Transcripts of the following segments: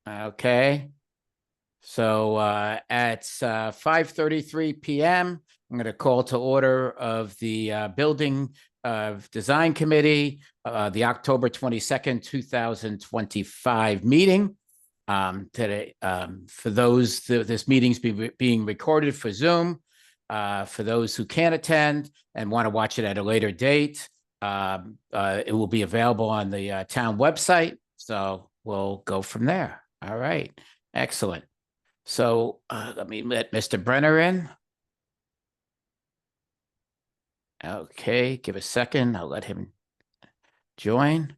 Okay. So at 5:33 p.m., I'm going to call to order of the Building Design Committee, the October 22nd, 2025 meeting. Today, for those, this meeting's being recorded for Zoom. For those who can't attend and want to watch it at a later date, it will be available on the town website. So we'll go from there. All right. Excellent. So let me let Mr. Brenner in. Okay, give a second. I'll let him join.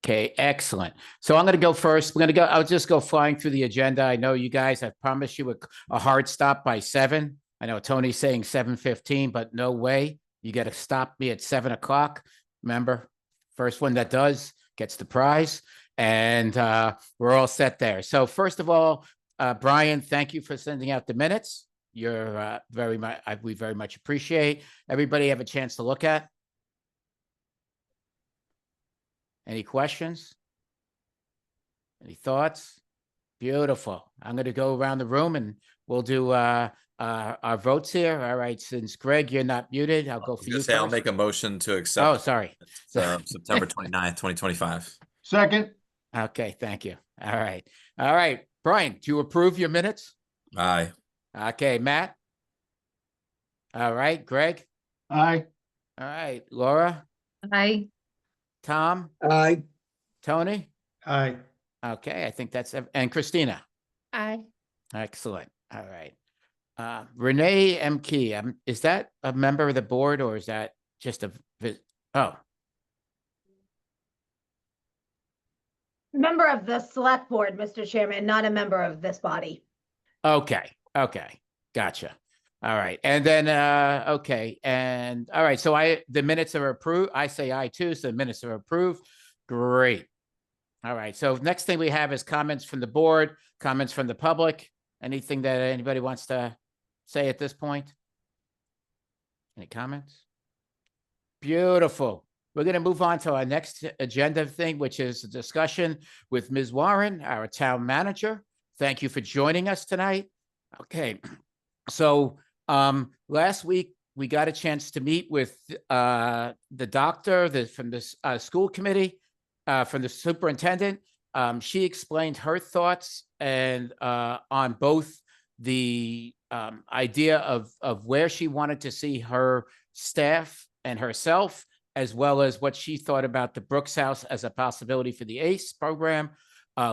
Okay, excellent. So I'm going to go first. I'll just go flying through the agenda. I know you guys, I promised you a hard stop by 7. I know Tony's saying 7:15, but no way. You got to stop me at 7 o'clock. Remember, first one that does gets the prize. And we're all set there. So first of all, Brian, thank you for sending out the minutes. You're we very much appreciate. Everybody have a chance to look at? Any questions? Any thoughts? Beautiful. I'm going to go around the room and we'll do our votes here. All right. Since Greg, you're not muted, I'll go for you first. I'll make a motion to accept. Oh, sorry. September 29th, 2025. Second. Okay. Thank you. All right. All right. Brian, do you approve your minutes? Aye. Okay. Matt? All right. Greg? Aye. All right. Laura? Aye. Tom? Aye. Tony? Aye. Okay. I think that's, and Christina? Aye. Excellent. All right. Renee M. Key, is that a member of the board or is that just a oh, Member of the select board, Mr. Chairman, not a member of this body. okay. Okay. Gotcha. All right. And then, okay. And all right. So the minutes are approved. I say aye too. So the minutes are approved. Great. All right. So next thing we have is comments from the board, comments from the public. Anything that anybody wants to say at this point? Any comments? Beautiful. We're going to move on to our next agenda thing, which is a discussion with Ms. Warren, our town manager. Thank you for joining us tonight. Okay. So last week, we got a chance to meet with the doctor from the school committee, from the superintendent. She explained her thoughts and on both the idea of where she wanted to see her staff and herself, as well as what she thought about the Brooks House as a possibility for the ACE program.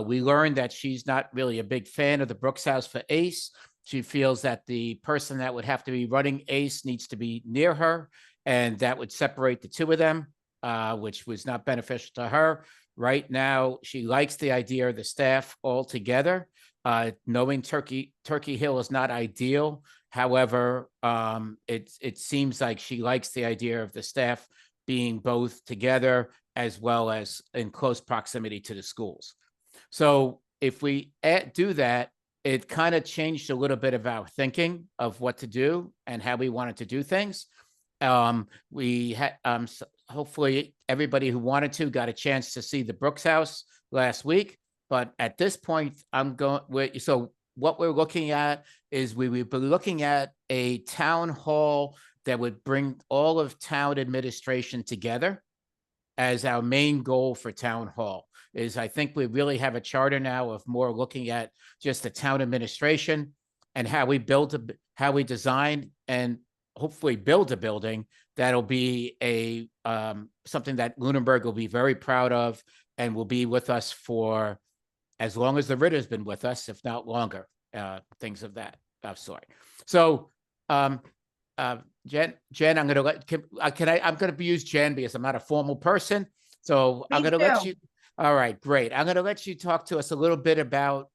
We learned that she's not really a big fan of the Brooks House for ACE. She feels that the person that would have to be running ACE needs to be near her, and that would separate the two of them, which was not beneficial to her. Right now, she likes the idea of the staff all together. Knowing Turkey Hill is not ideal. However, it seems like she likes the idea of the staff being both together as well as in close proximity to the schools. So if we do that, it kind of changed a little bit of our thinking of what to do and how we wanted to do things. We had hopefully everybody who wanted to got a chance to see the Brooks House last week. But at this point, so what we're looking at is we would be looking at a town hall that would bring all of town administration together as our main goal for town hall. I think we really have a charter now of more looking at just the town administration and how we design and hopefully build a building that'll be something that Lunenburg will be very proud of and will be with us for as long as the Ritter's been with us, if not longer, things of that sort. So, Jen, I'm going to I'm going to use Jen because I'm not a formal person. So I'm going to let you. All right, great. I'm going to let you talk to us a little bit about,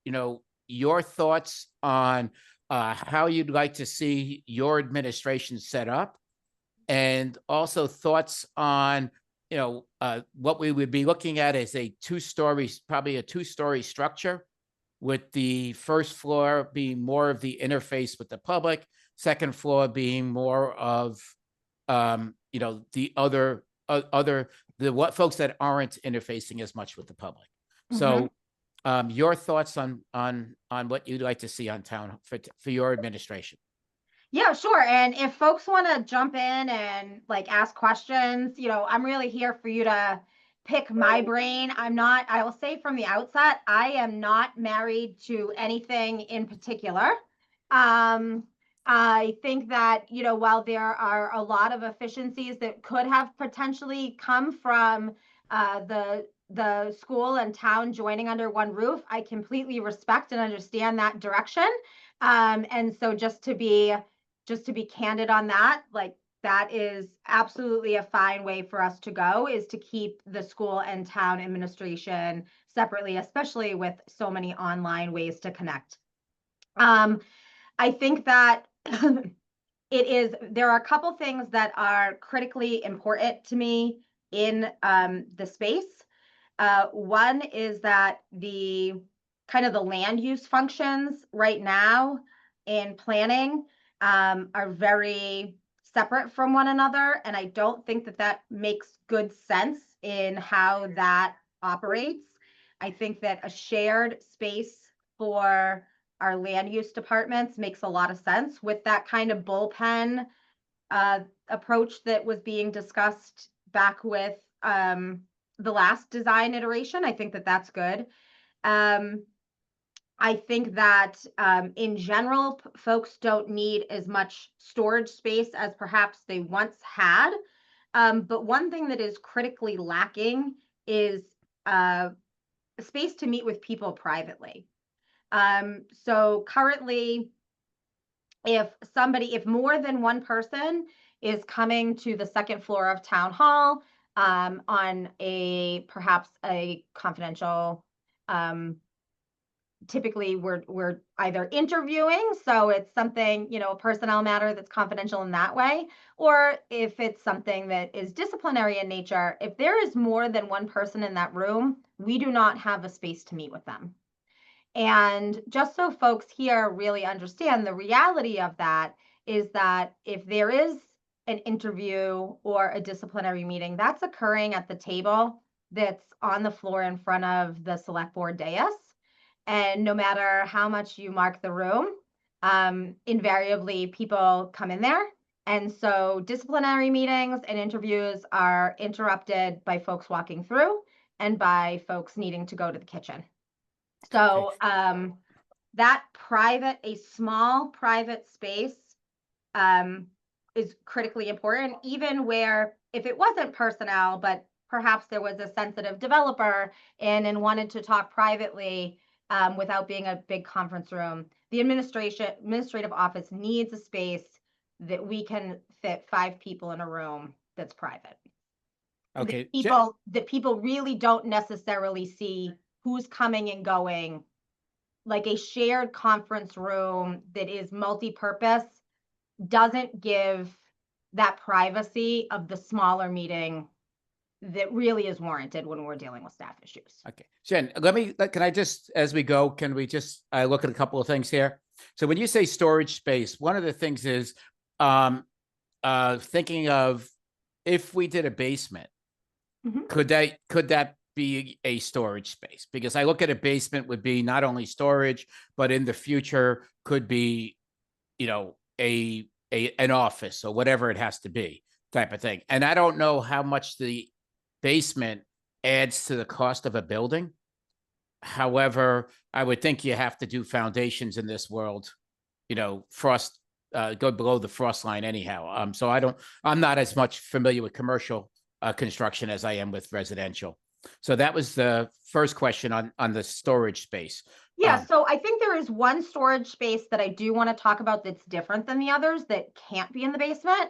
your thoughts on how you'd like to see your administration set up, and also thoughts on, what we would be looking at as probably a two-story structure, with the first floor being more of the interface with the public, second floor being more of, the folks that aren't interfacing as much with the public. Mm-hmm. So Your thoughts on what you'd like to see on town for your administration? Yeah, sure. And if folks want to jump in and like ask questions, I'm really here for you to pick my brain. I will say from the outset, I am not married to anything in particular. Um, I think that, while there are a lot of efficiencies that could have potentially come from the school and town joining under one roof, I completely respect and understand that direction. And so just to be candid on that, like that is absolutely a fine way for us to go, is to keep the school and town administration separately, especially with so many online ways to connect. I think that there are a couple things that are critically important to me in the space. One is that the kind of the land use functions right now in planning are very separate from one another. And I don't think that that makes good sense in how that operates. I think that a shared space for our land use departments makes a lot of sense with that kind of bullpen approach that was being discussed back with the last design iteration. I think that that's good. I think that in general, folks don't need as much storage space as perhaps they once had. But one thing that is critically lacking is space to meet with people privately. So currently, if more than one person is coming to the second floor of town hall on perhaps a confidential, typically we're either interviewing, so it's something, a personnel matter that's confidential in that way, or if it's something that is disciplinary in nature, if there is more than one person in that room, we do not have a space to meet with them. And just so folks here really understand, the reality of that is that if there is an interview or a disciplinary meeting, that's occurring at the table that's on the floor in front of the select board dais. And no matter how much you mark the room, invariably people come in there. And so disciplinary meetings and interviews are interrupted by folks walking through and by folks needing to go to the kitchen. So a small private space is critically important, even where if it wasn't personnel, but perhaps there was a sensitive developer in and wanted to talk privately without being a big conference room, the administrative office needs a space that we can fit 5 people in a room that's private. Okay. That people really don't necessarily see who's coming and going. Like a shared conference room that is multi-purpose doesn't give that privacy of the smaller meeting that really is warranted when we're dealing with staff issues. Okay, Jen, can I just, as we go, can we just look at a couple of things here? So when you say storage space, one of the things is thinking of if we did a basement, could that be a storage space? Because I look at a basement would be not only storage, but in the future could be, an office or whatever it has to be type of thing. And I don't know how much the basement adds to the cost of a building. However, I would think you have to do foundations in this world, frost, go below the frost line anyhow. So I'm not as much familiar with commercial construction as I am with residential. So that was the first question on the storage space. Yeah, so I think there is one storage space that I do want to talk about that's different than the others that can't be in the basement.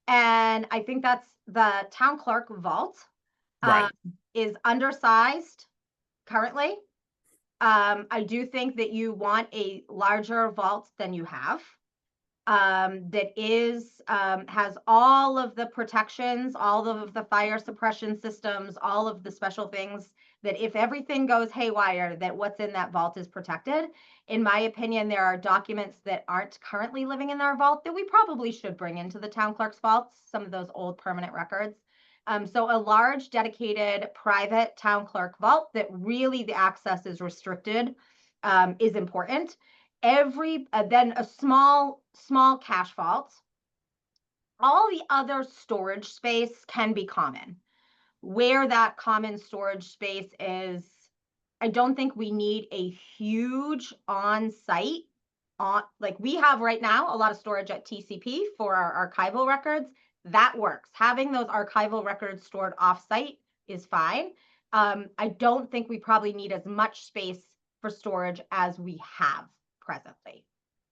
And I think that's the town clerk vault. Right. Is undersized currently. I do think that you want a larger vault than you have. That has all of the protections, all of the fire suppression systems, all of the special things that if everything goes haywire, that what's in that vault is protected. In my opinion, there are documents that aren't currently living in our vault that we probably should bring into the town clerk's vaults, some of those old permanent records. So a large dedicated private town clerk vault that really the access is restricted is important. Then a small cash vault. All the other storage space can be common. Where that common storage space is, I don't think we need a huge on-site like we have right now a lot of storage at TCP for our archival records. That works. Having those archival records stored off-site is fine. I don't think we probably need as much space for storage as we have presently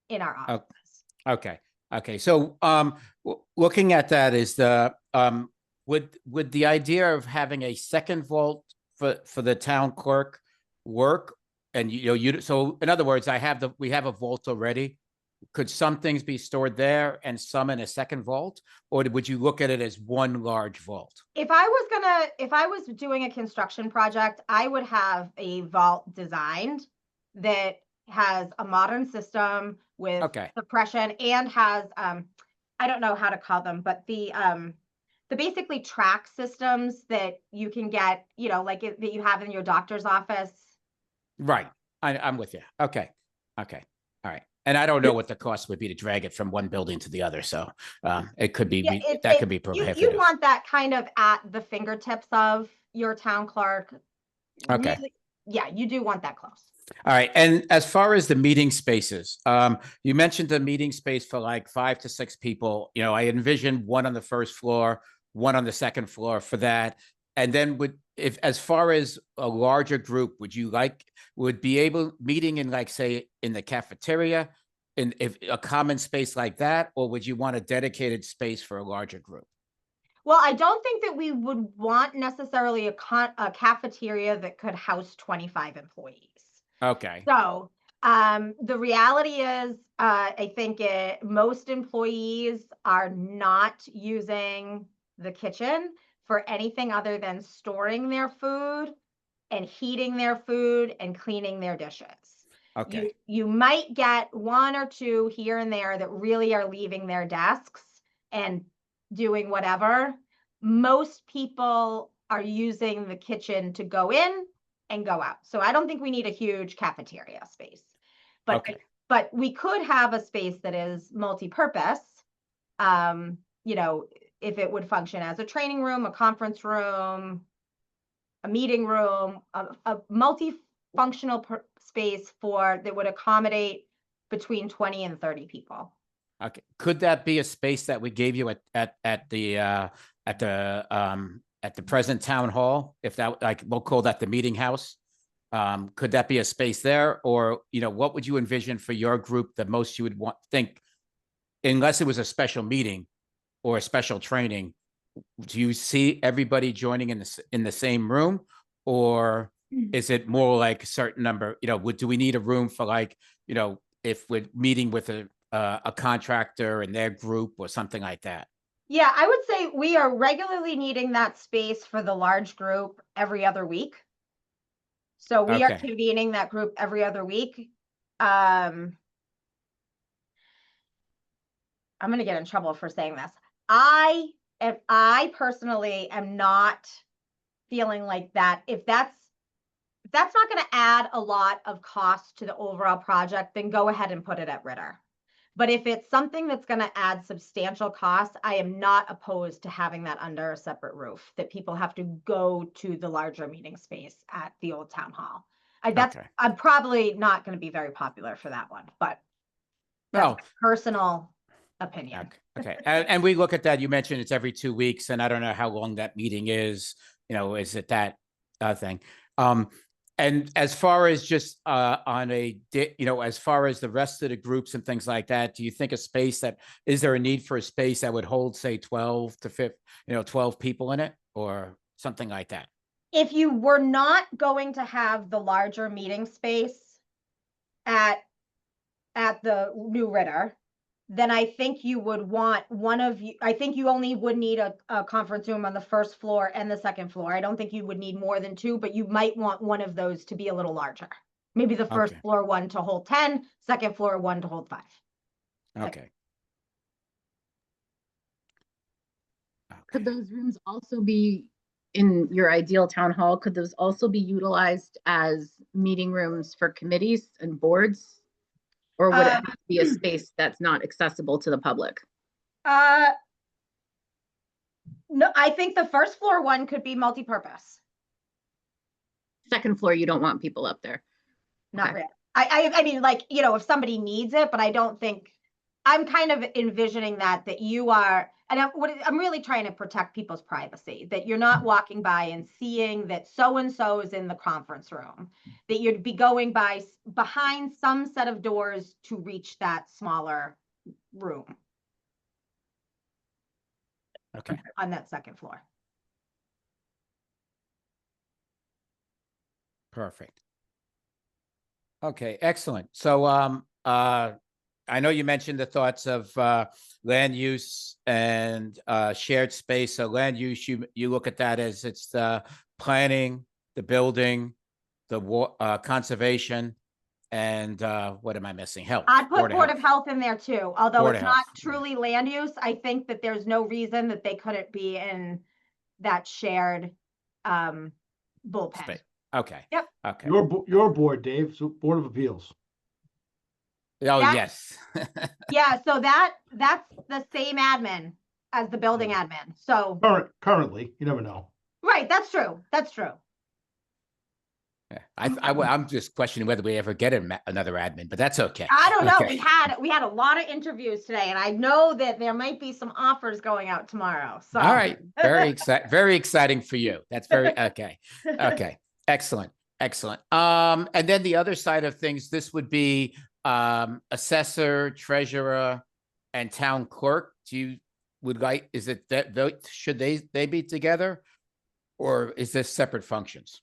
in our offices. Okay. Okay. So, looking at that is would the idea of having a second vault for the town clerk work? And so in other words, we have a vault already. Could some things be stored there and some in a second vault, or would you look at it as one large vault? If I was doing a construction project, I would have a vault designed that has a modern system with suppression and has I don't know how to call them, but the basically track systems that you can get, like that you have in your doctor's office. Right. I'm with you. Okay. Okay. All right. And I don't know what the cost would be to drag it from one building to the other. So it could be, could be prohibitive. You want that kind of at the fingertips of your town clerk. Okay. Really, yeah, you do want that close. All right. And as far as the meeting spaces, you mentioned the meeting space for like 5 to 6 people. I envision one on the first floor, one on the second floor for that. And then as far as a larger group, would be able meeting in like, say, in the cafeteria, if a common space like that, or would you want a dedicated space for a larger group? Well, I don't think that we would want necessarily a cafeteria that could house 25 employees. Okay. So the reality is, I think most employees are not using the kitchen for anything other than storing their food and heating their food and cleaning their dishes. Okay. You might get 1 or 2 here and there that really are leaving their desks and doing whatever. Most people are using the kitchen to go in and go out. So I don't think we need a huge cafeteria space. But we could have a space that is multi-purpose. If it would function as a training room, a conference room, a meeting room, a multifunctional space that would accommodate between 20 and 30 people. Okay. Could that be a space that we gave you at the present town hall? If that, like, we'll call that the meeting house. Could that be a space there, or what would you envision for your group the most you would think, unless it was a special meeting or a special training? Do you see everybody joining in the same room, or is it more like a certain number? Do we need a room for if we're meeting with a contractor and their group or something like that? Yeah, I would say we are regularly needing that space for the large group every other week. So we are convening that group every other week. I'm going to get in trouble for saying this. I personally am not feeling like that. If that's not going to add a lot of cost to the overall project, then go ahead and put it at Ritter. But if it's something that's going to add substantial costs, I am not opposed to having that under a separate roof, that people have to go to the larger meeting space at the old town hall. I'm probably not going to be very popular for that one, but that's my personal opinion. Okay. And we look at that. You mentioned it's every 2 weeks, and I don't know how long that meeting is. Is it that thing? And as far as just as far as the rest of the groups and things like that, do you think is there a need for a space that would hold, say, 12 to 12 people in it, or something like that? If you were not going to have the larger meeting space at the new Ritter, then I think you would want I think you only would need a conference room on the first floor and the second floor. I don't think you would need more than 2, but you might want one of those to be a little larger. Maybe the first floor one to hold 10, second floor one to hold 5. Okay. Could those rooms also be, in your ideal town hall, could those also be utilized as meeting rooms for committees and boards? Or would it have to be a space that's not accessible to the public? No, I think the first floor one could be multi-purpose. Second floor, you don't want people up there. Not Okay. really. I mean, like, you know, if somebody needs it, but I don't think, I'm kind of envisioning that you are, and I'm really trying to protect people's privacy, that you're not walking by and seeing that so-and-so is in the conference room, that you'd be going by behind some set of doors to reach that smaller room Okay. on that second floor. Perfect. Okay, excellent. So, I know you mentioned the thoughts of land use and shared space. So land use, you look at that as it's the planning, the building, the conservation, and what am I missing? Health. I'd put Board of Health in there too, although Board it's of not Health, yeah. truly land use. I think that there's no reason that they couldn't be in that shared bullpen. Space. Okay. Yep. Okay. Your board, Dave, so Board of Appeals. Oh, That- yes. Yeah, so that's the same admin as the building admin. So, Currently, you never know. right, that's true. That's true. Yeah, I'm just questioning whether we ever get another admin, but that's okay. I don't know. Okay. We had a lot of interviews today, and I know that there might be some offers going out tomorrow. So All right. Very exciting for you. That's very okay. Okay. Excellent. Excellent. And then the other side of things, this would be assessor, treasurer, and town clerk. Is it that should they be together, or is this separate functions?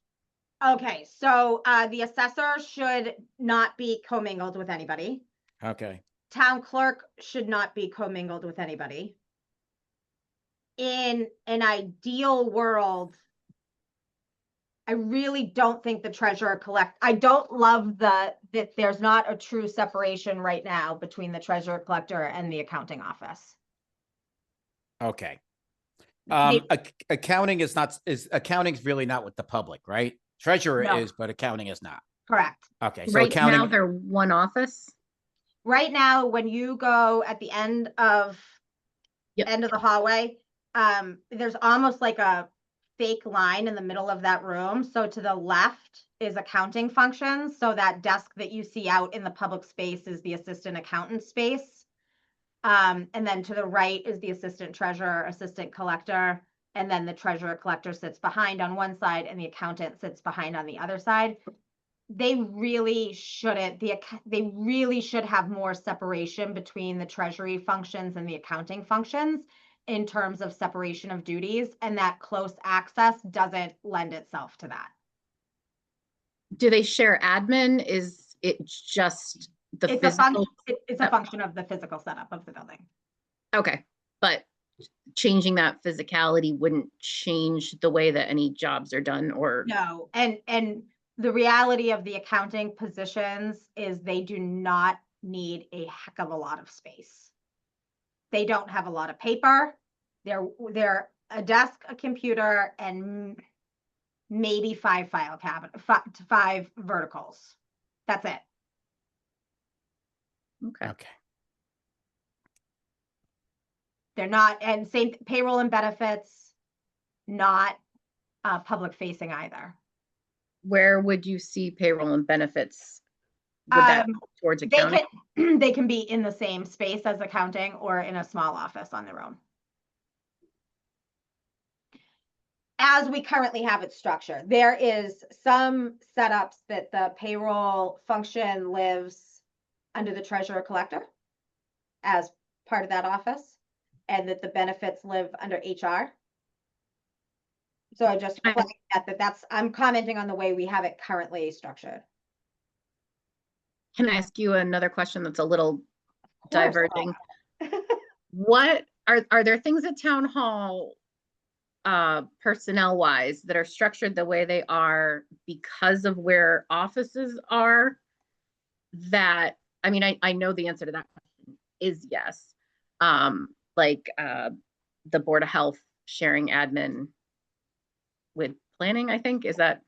Okay, so the assessor should not be commingled with anybody. Okay. Town clerk should not be commingled with anybody. In an ideal world, I really don't think the treasurer I don't love that there's not a true separation right now between the treasurer collector and the accounting office. Okay. They- Accounting accounting's really not with the public, right? Treasurer No. is, but accounting is not. Correct. Okay. So Right accounting. now, they're one office. Right now, when you go at the end of Yep. end of the hallway, there's almost like a fake line in the middle of that room. So to the left is accounting functions. So that desk that you see out in the public space is the assistant accountant space. And then to the right is the assistant treasurer, assistant collector. And then the treasurer collector sits behind on one side and the accountant sits behind on the other side. They really shouldn't, they really should have more separation between the treasury functions and the accounting functions in terms of separation of duties, and that close access doesn't lend itself to that. Do they share admin? Is it just the It's physical? it's a function of the physical setup of the building. Okay, but changing that physicality wouldn't change the way that any jobs are done or? No, and the reality of the accounting positions is they do not need a heck of a lot of space. They don't have a lot of paper. They're a desk, a computer, and maybe 5 file cabinet, 5 verticals. That's it. Okay. Okay. They're not, and same payroll and benefits, not public facing either. Where would you see payroll and benefits? Would that go towards accounting? They can be in the same space as accounting or in a small office on their own. As we currently have it structured, there is some setups that the payroll function lives under the treasurer collector as part of that office, and that the benefits live under HR. So I just flagged that's, I'm commenting on the way we have it currently structured. Can I ask you another question that's a little Of course. diverging? What are there things at town hall personnel wise that are structured the way they are because of where offices are? That, I mean, I know the answer to that question is yes. Like the Board of Health sharing admin with planning, I think, is that?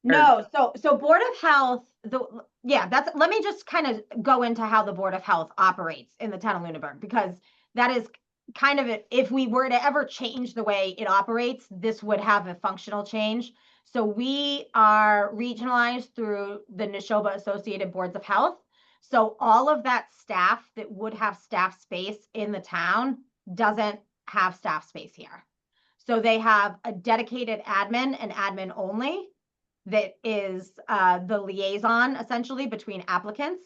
No, so Board of Health, let me just kind of go into how the Board of Health operates in the town of Lunenburg, because that is kind of it. If we were to ever change the way it operates, this would have a functional change. So we are regionalized through the Neshoba Associated Boards of Health. So all of that staff that would have staff space in the town doesn't have staff space here. So they have a dedicated admin and admin only that is the liaison essentially between applicants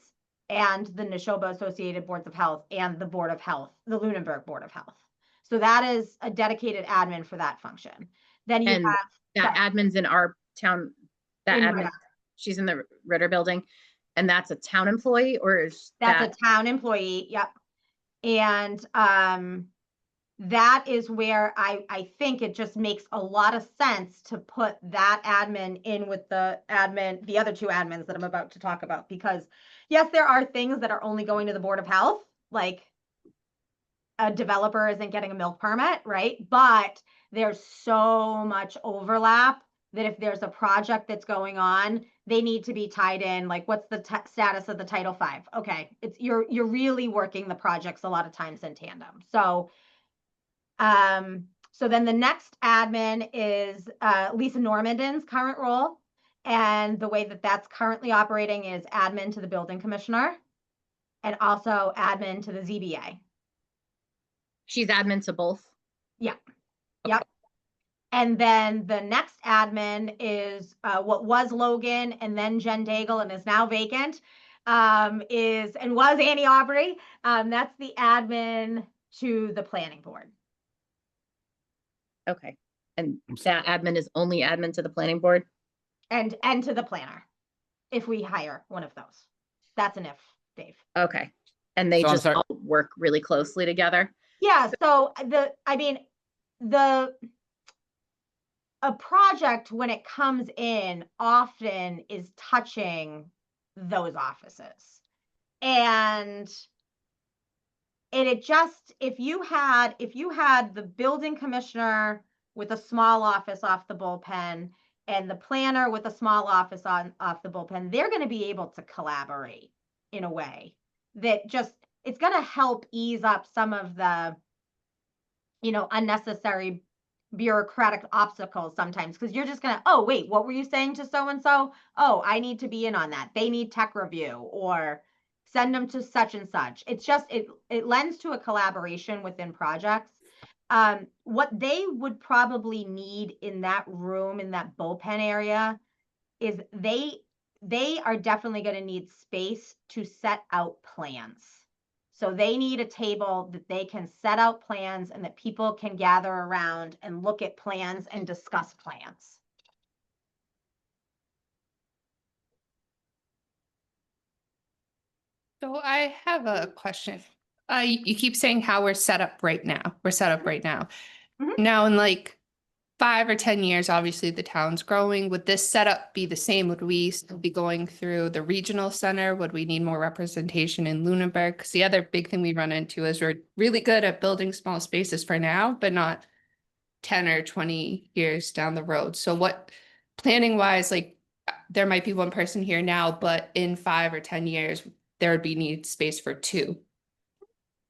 and the Neshoba Associated Boards of Health and the Board of Health, the Lunenburg Board of Health. So that is a dedicated admin for that function. Then you And have that sorry, admin's in our town, that in admin, Ritter. she's in the Ritter building, and that's a town employee, or is That's that? a town employee, yep. And that is where I think it just makes a lot of sense to put that admin in with the other two admins that I'm about to talk about, because yes, there are things that are only going to the Board of Health, like a developer isn't getting a milk permit, right? But there's so much overlap that if there's a project that's going on, they need to be tied in. Like, what's the status of the Title V? Okay, you're really working the projects a lot of times in tandem. So then the next admin is Lisa Normanden's current role. And the way that that's currently operating is admin to the building commissioner and also admin to the ZBA. She's admin to both? Yeah. Okay. Yep. And then the next admin is what was Logan and then Jen Daigle and is now vacant, was Annie Aubrey. That's the admin to the planning board. Okay. And that admin is only admin to the planning board? And to the planner, if we hire one of those. That's an if, Dave. Okay. And they So I'm just sorry- all work really closely together? Yeah, so a project when it comes in often is touching those offices. And it just, if you had the building commissioner with a small office off the bullpen and the planner with a small office off the bullpen, they're going to be able to collaborate in a way that just, it's going to help ease up some of the, unnecessary bureaucratic obstacles sometimes, because you're just going to, oh, wait, what were you saying to so-and-so? Oh, I need to be in on that. They need tech review, or send them to such and such. It's just, it lends to a collaboration within projects. What they would probably need in that room, in that bullpen area, is they are definitely going to need space to set out plans. So they need a table that they can set out plans and that people can gather around and look at plans and discuss plans. So I have a question. You keep saying how we're set up right now. We're set up right now. Mhm. Now in like 5 or 10 years, obviously the town's growing. Would this setup be the same? Would we still be going through the regional center? Would we need more representation in Lunenburg? Because the other big thing we run into is we're really good at building small spaces for now, but not 10 or 20 years down the road. So what, planning wise, like there might be one person here now, but in 5 or 10 years, there would be need space for 2.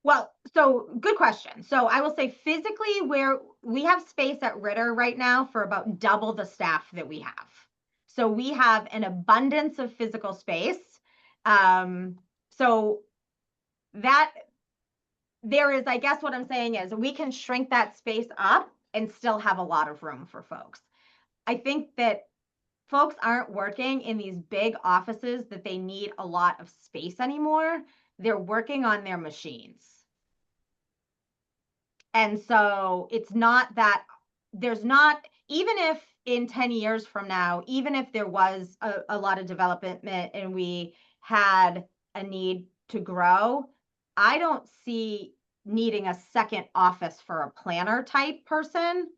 Well, so good question. So I will say physically, where we have space at Ritter right now for about double the staff that we have. So we have an abundance of physical space. So that there is, I guess what I'm saying is we can shrink that space up and still have a lot of room for folks. I think that folks aren't working in these big offices that they need a lot of space anymore. They're working on their machines. And so it's not that there's not, even if in 10 years from now, even if there was a lot of development and we had a need to grow, I don't see needing a second office for a planner type person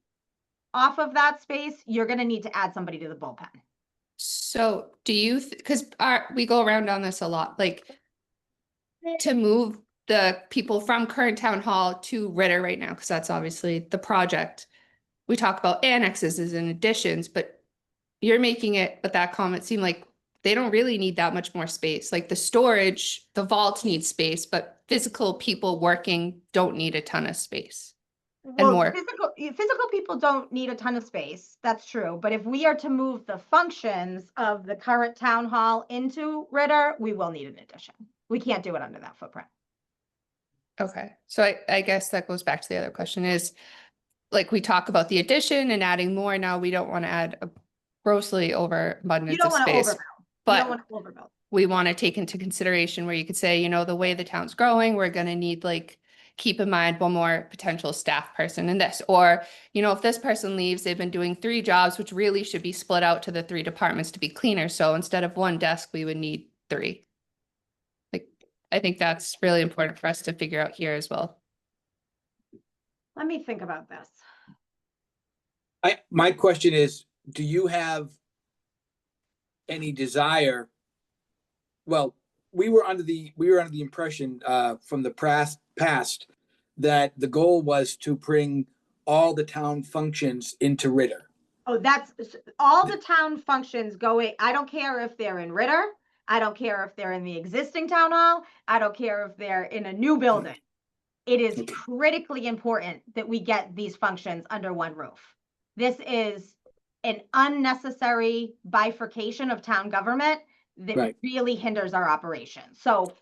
off of that space. You're going to need to add somebody to the bullpen. So do you, because we go around on this a lot, like to move the people from current town hall to Ritter right now, because that's obviously the project. we talk about annexes as in additions, but you're making it, but that comment seemed like they don't really need that much more space. Like the storage, the vault needs space, but physical people working don't need a ton of space. Well, more. physical people don't need a ton of space. That's true. But if we are to move the functions of the current town hall into Ritter, we will need an addition. We can't do it under that footprint. Okay, so I guess that goes back to the other question is, like, we talk about the addition and adding more. Now we don't want to add a grossly You overabundance don't of want to space. overbuild. You But don't want to overbuild. we want to take into consideration where you could say, you know, the way the town's growing, we're going to need, like, keep in mind one more potential staff person in this. Or, you know, if this person leaves, they've been doing 3 jobs, which really should be split out to the 3 departments to be cleaner. So instead of 1 desk, we would need 3. Like, I think that's really important for us to figure out here as well. Let me think about this. My question is, do you have any desire? Well, we were under the impression from the past that the goal was to bring all the town functions into Ritter. Oh, that's all the town functions going. I don't care if they're in Ritter. I don't care if they're in the existing town hall. I don't care if they're in a new building. It is Okay. critically important that we get these functions under one roof. This is an unnecessary bifurcation of town government that Right. really hinders our operation. So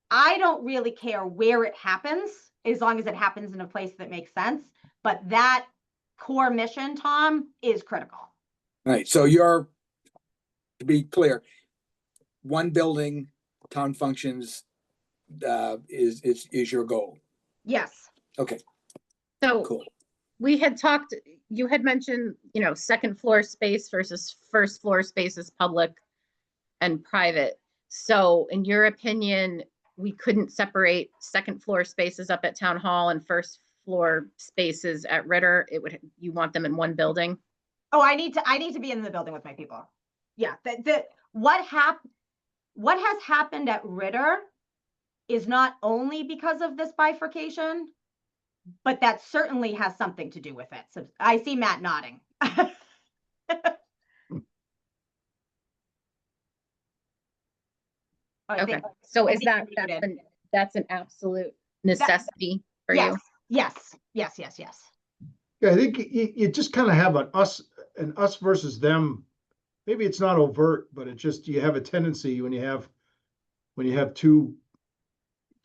I don't really care where it happens, as long as it happens in a place that makes sense. But that core mission, Tom, is critical. Right. So you're, to be clear, one building, town functions is your goal. Yes. Okay, So cool. we had talked, you had mentioned, you know, second floor space versus first floor space is public and private. So in your opinion, we couldn't separate second floor spaces up at town hall and first floor spaces at Ritter? You want them in one building? Oh, I need to be in the building with my people. Yeah. What has happened at Ritter is not only because of this bifurcation, but that certainly has something to do with it. So I see Matt nodding. Okay, so I is think that, you're muted. that's an absolute necessity for you? Yes. Yeah, I think you just kind of have an us versus them. Maybe it's not overt, but it just, you have a tendency when you have 2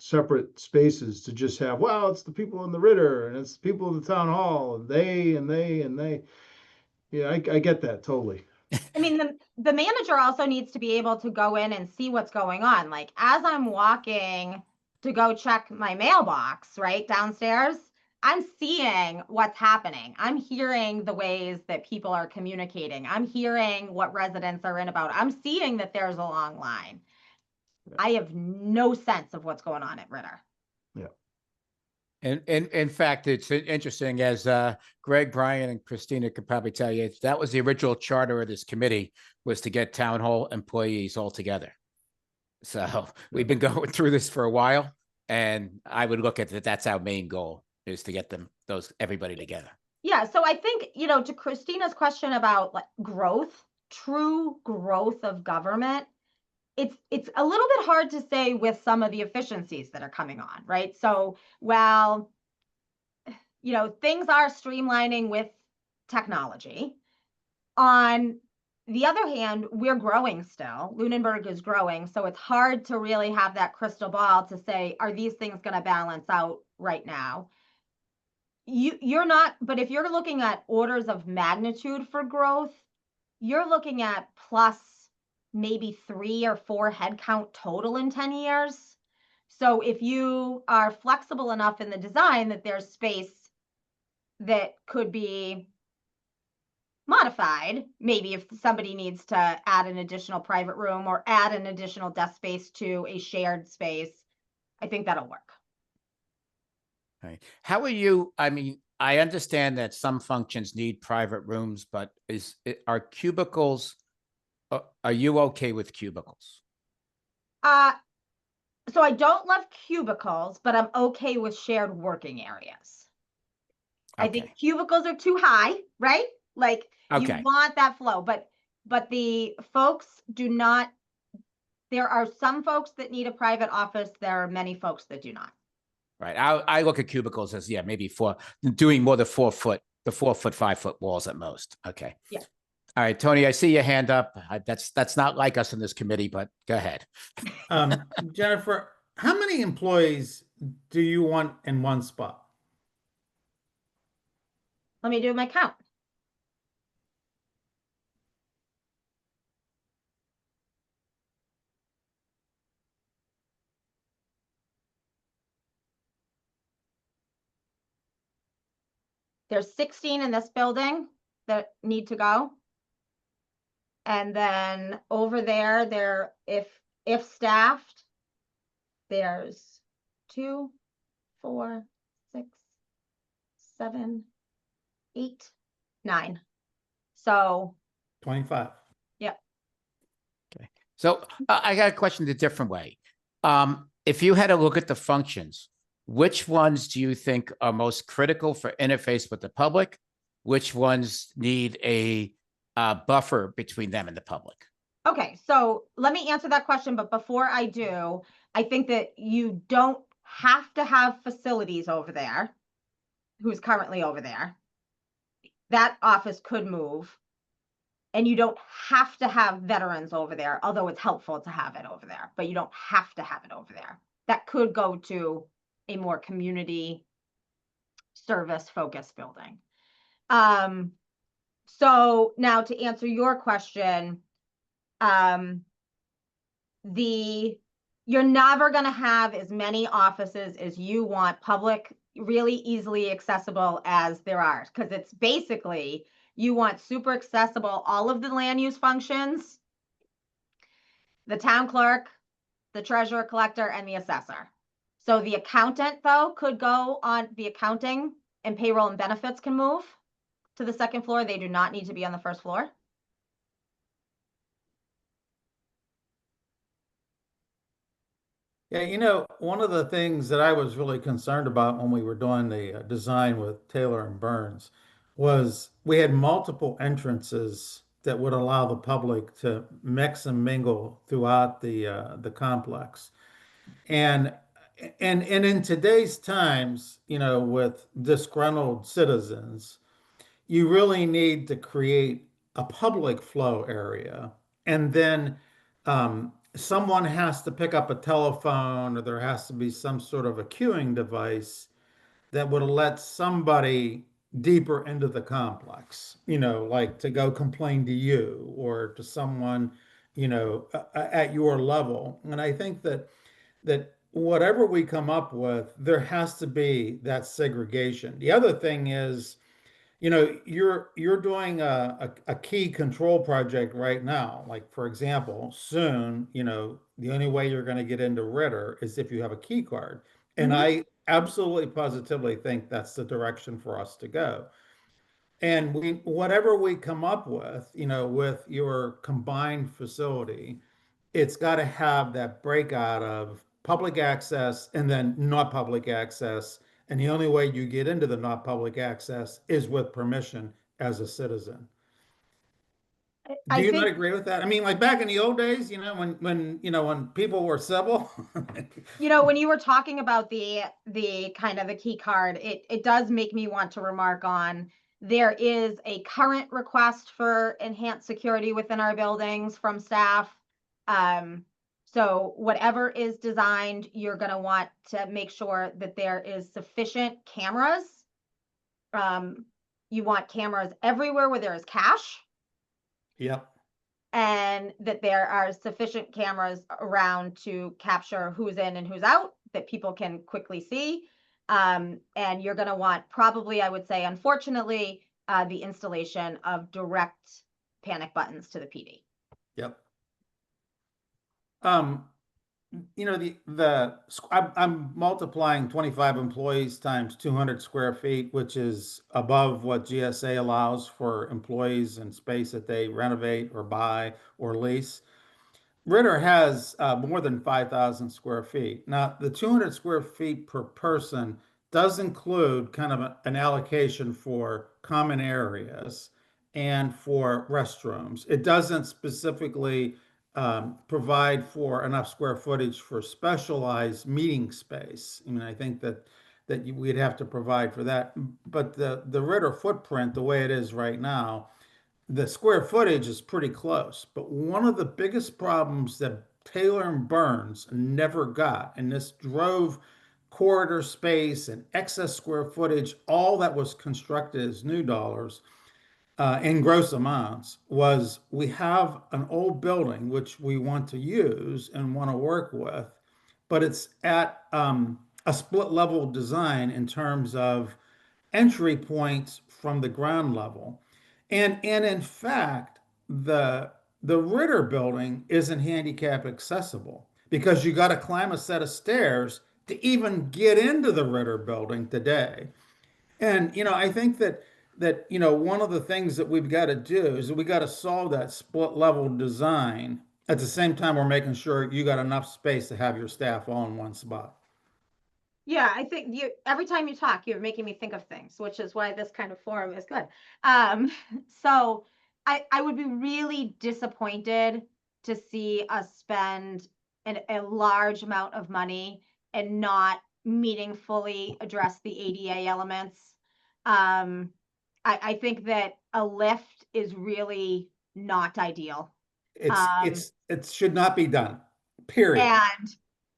separate spaces to just have, well, it's the people in the Ritter and it's the people in the town hall and they. Yeah, I get that totally. I mean, the manager also needs to be able to go in and see what's going on. Like, as I'm walking to go check my mailbox, right, downstairs, I'm seeing what's happening. I'm hearing the ways that people are communicating. I'm hearing what residents are in about. I'm seeing that there's a long line. I have no sense of what's going on at Ritter. And in fact, it's interesting, as Greg, Brian, and Christina could probably tell you, that was the original charter of this committee, was to get town hall employees all together. So we've been going through this for a while, and I would look at that. That's our main goal, is to get everybody together. Yeah, so I think, you know, to Christina's question about like growth, true growth of government, it's a little bit hard to say with some of the efficiencies that are coming on, right? So, well, you know, things are streamlining with technology. On the other hand, we're growing still. Lunenburg is growing, so it's hard to really have that crystal ball to say, are these things going to balance out right now? You're not, but if you're looking at orders of magnitude for growth, you're looking at plus maybe 3 or 4 headcount total in 10 years. So if you are flexible enough in the design that there's space that could be modified, maybe if somebody needs to add an additional private room or add an additional desk space to a shared space, I think that'll work. Right. How are you? I mean, I understand that some functions need private rooms, but are cubicles? Are you okay with cubicles? So I don't love cubicles, but I'm okay with shared working areas. I think Okay. cubicles are too high, right? Like you Okay. want that flow, but the folks do not, there are some folks that need a private office. There are many folks that do not. Right. I look at cubicles as, yeah, maybe doing more the 4 foot, 5 foot walls at most. Okay. Yeah. All right, Tony, I see your hand up. That's not like us in this committee, but go ahead. Jennifer, how many employees do you want in one spot? Let me do my count. There's 16 in this building that need to go. And then over there, if staffed, there's 2, 4, 6, 7, 8, 9. So 25. So I got a question a different way. If you had to look at the functions, which ones do you think are most critical for interface with the public? Which ones need a buffer between them and the public? okay, so let me answer that question. But before I do, I think that you don't have to have facilities over there, who's currently over there. That office could move. And you don't have to have veterans over there, although it's helpful to have it over there, but you don't have to have it over there. That could go to a more community service focused building. So now to answer your question, you're never going to have as many offices as you want public, really easily accessible as there are, because it's basically, you want super accessible, all of the land use functions, the town clerk, the treasurer collector, and the assessor. So the accountant, though, could go on the accounting, and payroll and benefits can move to the second floor. They do not need to be on the first floor. Yeah, you know, one of the things that I was really concerned about when we were doing the design with Taylor and Burns was we had multiple entrances that would allow the public to mix and mingle throughout the complex. And and in today's times, you know, with disgruntled citizens, you really need to create a public flow area. And then someone has to pick up a telephone, or there has to be some sort of a queuing device that would let somebody deeper into the complex, you know, like to go complain to you or to someone, you know, at your level. And I think that whatever we come up with, there has to be that segregation. The other thing is, you know, you're doing a key control project right now. Like, for example, soon, you know, the only way you're going to get into Ritter is if you have a key card. And I absolutely positively think that's the direction for us to go. And whatever we come up with, you know, with your combined facility, it's got to have that breakout of public access and then not public access. And the only way you get into the not public access is with permission as a citizen. Do I you not think, agree with that? I mean, like back in the old days, you know, when people were civil. you know, when you were talking about the kind of the key card, it does make me want to remark on, there is a current request for enhanced security within our buildings from staff. So whatever is designed, you're going to want to make sure that there is sufficient cameras. You want cameras everywhere where there is cash, Yep. and that there are sufficient cameras around to capture who's in and who's out, that people can quickly see. And you're going to want, probably, I would say, unfortunately, the installation of direct panic buttons to the PD. Yep. You know, I'm multiplying 25 employees times 200 square feet, which is above what GSA allows for employees and space that they renovate or buy or lease. Ritter has more than 5,000 square feet. Now, the 200 square feet per person does include kind of an allocation for common areas and for restrooms. It doesn't specifically provide for enough square footage for specialized meeting space. I mean, I think that we'd have to provide for that. But the Ritter footprint, the way it is right now, the square footage is pretty close. But one of the biggest problems that Taylor and Burns never got, and this drove corridor space and excess square footage, all that was constructed as new dollars in gross amounts, was we have an old building which we want to use and want to work with, but it's at a split level design in terms of entry points from the ground level. And in fact, the Ritter building isn't handicap accessible because you got to climb a set of stairs to even get into the Ritter building today. And I think that one of the things that we've got to do is that we got to solve that split level design. At the same time, we're making sure you got enough space to have your staff all in one spot. Yeah, I think every time you talk, you're making me think of things, which is why this kind of forum is good. So I would be really disappointed to see us spend a large amount of money and not meaningfully address the ADA elements. I think that a lift is really not ideal. It should not be done, period.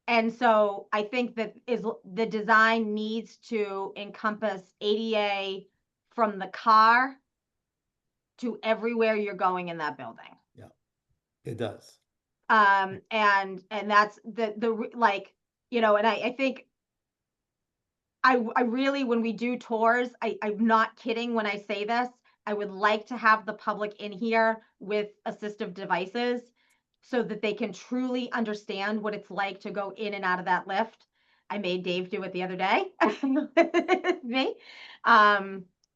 And so I think that the design needs to encompass ADA from the car to everywhere you're going in that building. Yeah, it does. And that's the like, and I think I really, when we do tours, I'm not kidding when I say this, I would like to have the public in here with assistive devices so that they can truly understand what it's like to go in and out of that lift. I made Dave do it the other day. Me.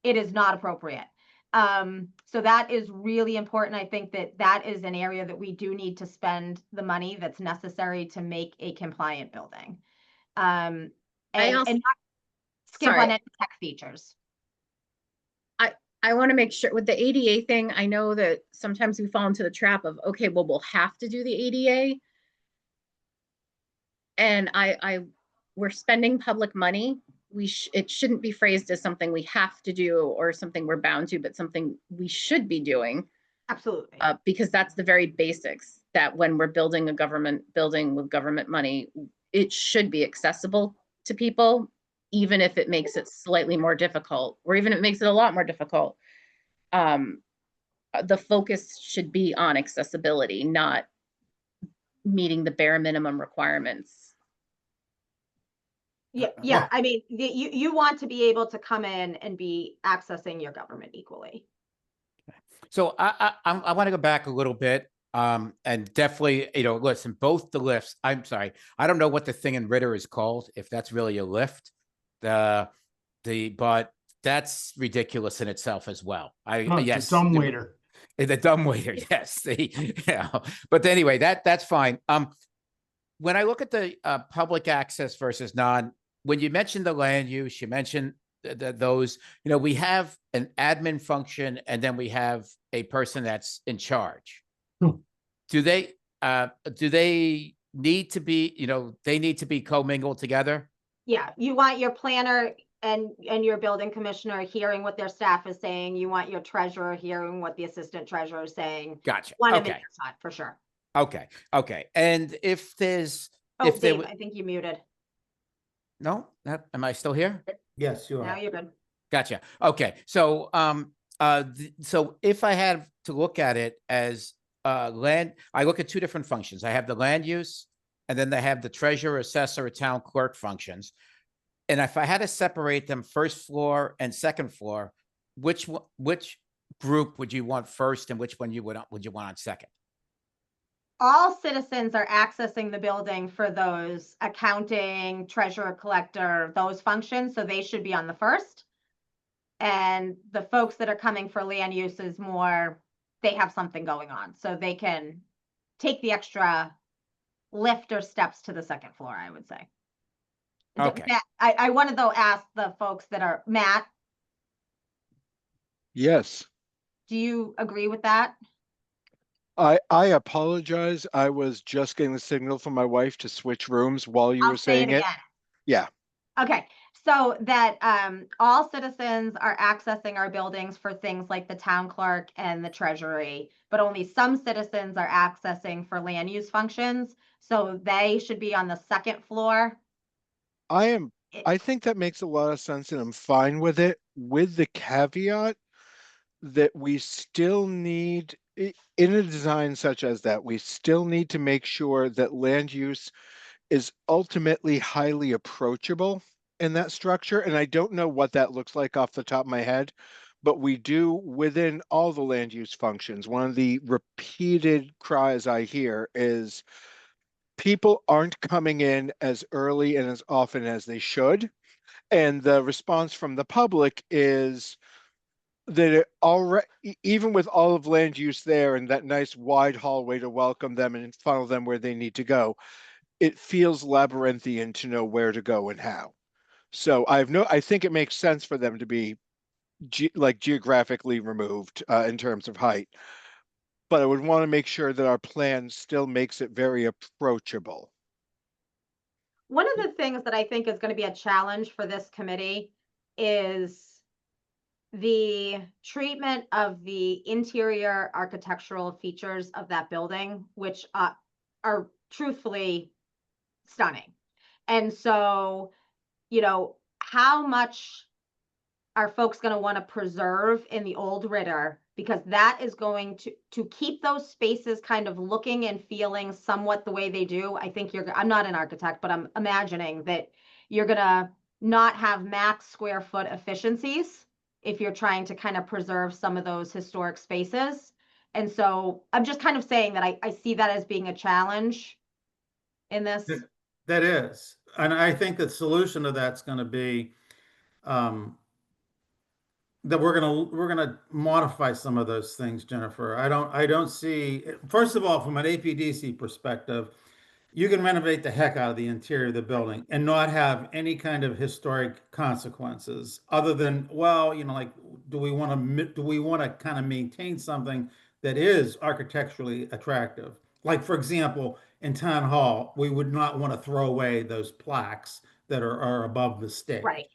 It is not appropriate. So that is really important. I think that is an area that we do need to spend the money that's necessary to make a compliant building. And not skip on any tech features. I want to make sure with the ADA thing, I know that sometimes we fall into the trap of, okay, well, we'll have to do the ADA. And we're spending public money. It shouldn't be phrased as something we have to do or something we're bound to, but something we should be doing. Absolutely. Because that's the very basics, that when we're building a government building with government money, it should be accessible to people, even if it makes it slightly more difficult, or even if it makes it a lot more difficult. The focus should be on accessibility, not meeting the bare minimum requirements. Yeah. I mean, you want to be able to come in and be accessing your government equally. So I want to go back a little bit. And definitely, listen, both the lifts, I'm sorry, I don't know what the thing in Ritter is called, if that's really a lift. But that's ridiculous in itself as well. Yes, the dumb waiter. The dumb waiter, yes. But anyway, that's fine. When I look at the public access versus non, when you mentioned the land use, you mentioned those, we have an admin function, and then we have a person that's in charge. Do they need to be, they need to be commingled together? Yeah, you want your planner and your building commissioner hearing what their staff is saying. You want your treasurer hearing what the assistant treasurer is saying. Gotcha. One Okay. for sure. Okay. And if there's, Dave, I think you muted. No, am I still here? Yes, you are. Now you're good. Gotcha. Okay. So, so if I had to look at it as land, I look at two different functions. I have the land use, and then they have the treasurer, assessor, or town clerk functions. And if I had to separate them, first floor and second floor, which group would you want first, and which one would you want on second? All citizens are accessing the building for those accounting, treasurer, collector, those functions. So they should be on the first. And the folks that are coming for land use is more, they have something going on. So they can take the extra lift or steps to the second floor, I would say. Okay. Matt, I want to though ask the folks that are, Matt, Yes, do you agree with that? I apologize. I was just getting the signal from my wife to switch rooms while you I'll were say it saying it. again. Yeah, Okay, so that all citizens are accessing our buildings for things like the town clerk and the treasury, but only some citizens are accessing for land use functions. So they should be on the second floor. I am. It- I think that makes a lot of sense and I'm fine with it, with the caveat that we still need, in a design such as that, we still need to make sure that land use is ultimately highly approachable in that structure. And I don't know what that looks like off the top of my head, but we do within all the land use functions. One of the repeated cries I hear is people aren't coming in as early and as often as they should. And the response from the public is that it already, even with all of land use there and that nice wide hallway to welcome them and funnel them where they need to go, it feels labyrinthian to know where to go and how. So I think it makes sense for them to be geographically removed in terms of height. But I would want to make sure that our plan still makes it very approachable. One of the things that I think is going to be a challenge for this committee is the treatment of the interior architectural features of that building, which are truthfully stunning. And so, how much are folks going to want to preserve in the old Ritter, because that is going to keep those spaces kind of looking and feeling somewhat the way they do. I think I'm not an architect, but I'm imagining that you're going to not have max square foot efficiencies if you're trying to kind of preserve some of those historic spaces. And so I'm just kind of saying that I see that as being a challenge in this. That is, and I think the solution to that's going to be um, that we're gonna modify some of those things, Jennifer. I don't see, first of all, from an APDC perspective, you can renovate the heck out of the interior of the building and not have any kind of historic consequences other than, well, like, do we want to kind of maintain something that is architecturally attractive? Like, for example, in town hall, we would not want to throw away those plaques that are above the stage. Right.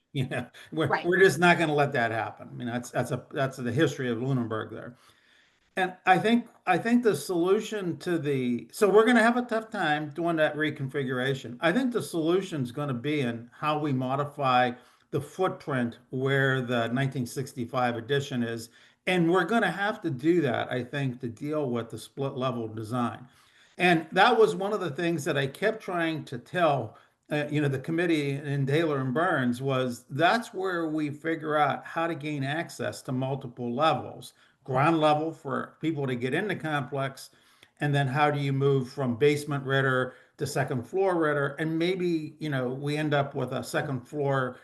We're, Right. we're just not going to let that happen. I mean, that's the history of Lunenburg there. And I think the solution so we're going to have a tough time doing that reconfiguration. I think the solution is going to be in how we modify the footprint where the 1965 addition is. And we're going to have to do that, I think, to deal with the split level design. And that was one of the things that I kept trying to tell the committee in Taylor and Burns, was that's where we figure out how to gain access to multiple levels. Ground level for people to get in the complex, and then how do you move from basement Ritter to second floor Ritter, and maybe we end up with a second floor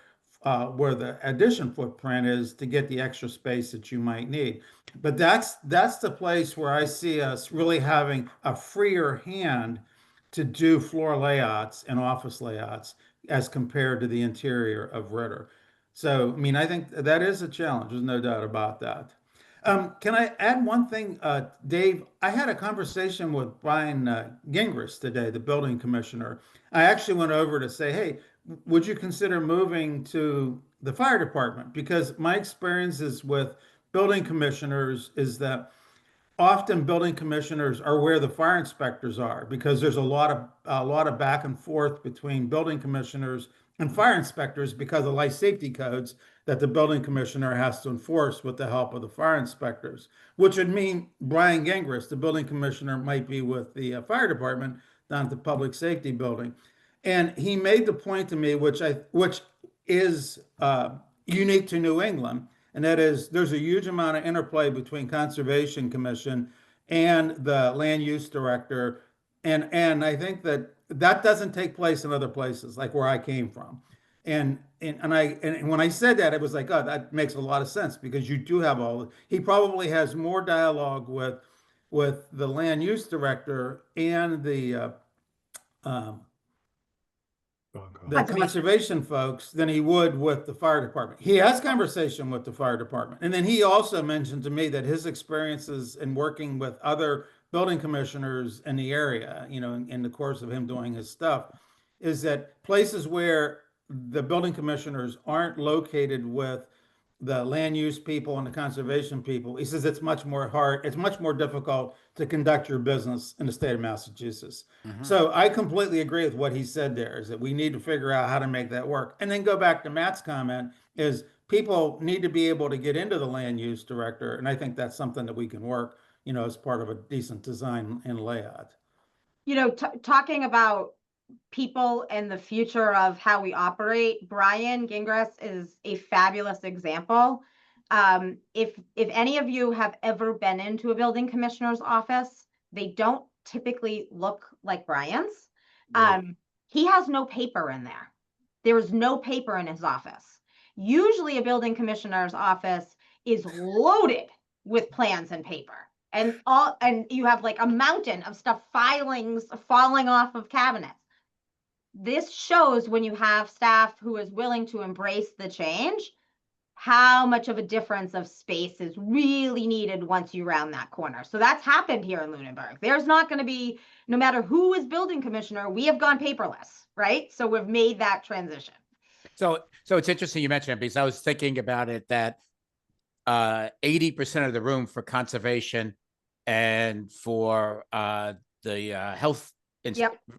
where the addition footprint is to get the extra space that you might need. But that's the place where I see us really having a freer hand to do floor layouts and office layouts as compared to the interior of Ritter. So, I mean, I think that is a challenge. There's no doubt about that. Can I add one thing, Dave? I had a conversation with Brian Gingras today, the building commissioner. I actually went over to say, hey, would you consider moving to the fire department? Because my experiences with building commissioners is that often building commissioners are where the fire inspectors are, because there's a lot of back and forth between building commissioners and fire inspectors because of life safety codes that the building commissioner has to enforce with the help of the fire inspectors, which would mean Brian Gingras, the building commissioner, might be with the fire department down at the public safety building. And he made the point to me, which is unique to New England, and that is there's a huge amount of interplay between Conservation Commission and the land use director, and I think that doesn't take place in other places like where I came from. And when I said that, it was like, oh, that makes a lot of sense, because you do have he probably has more dialogue with the land use director and the um, the Conservation. conservation folks than he would with the fire department. He has conversation with the fire department. And then he also mentioned to me that his experiences in working with other building commissioners in the area, in the course of him doing his stuff, is that places where the building commissioners aren't located with the land use people and the conservation people, he says it's much more difficult to conduct your business in the state of Massachusetts. So I completely agree with what he said there, is that we need to figure out how to make that work. And then go back to Matt's comment, is people need to be able to get into the land use director. And I think that's something that we can work, as part of a decent design and layout. Talking about people and the future of how we operate, Brian Gingras is a fabulous example. If any of you have ever been into a building commissioner's office, they don't typically look like Brian's. He has no paper in there. There is no paper in his office. Usually a building commissioner's office is loaded with plans and paper. And you have like a mountain of stuff, filings falling off of cabinets. This shows, when you have staff who is willing to embrace the change, how much of a difference of space is really needed once you round that corner. So that's happened here in Lunenburg. There's not going to be, no matter who is building commissioner, we have gone paperless, right? So we've made that transition. So it's interesting you mentioned it, because I was thinking about it, that 80% of the room for conservation and for the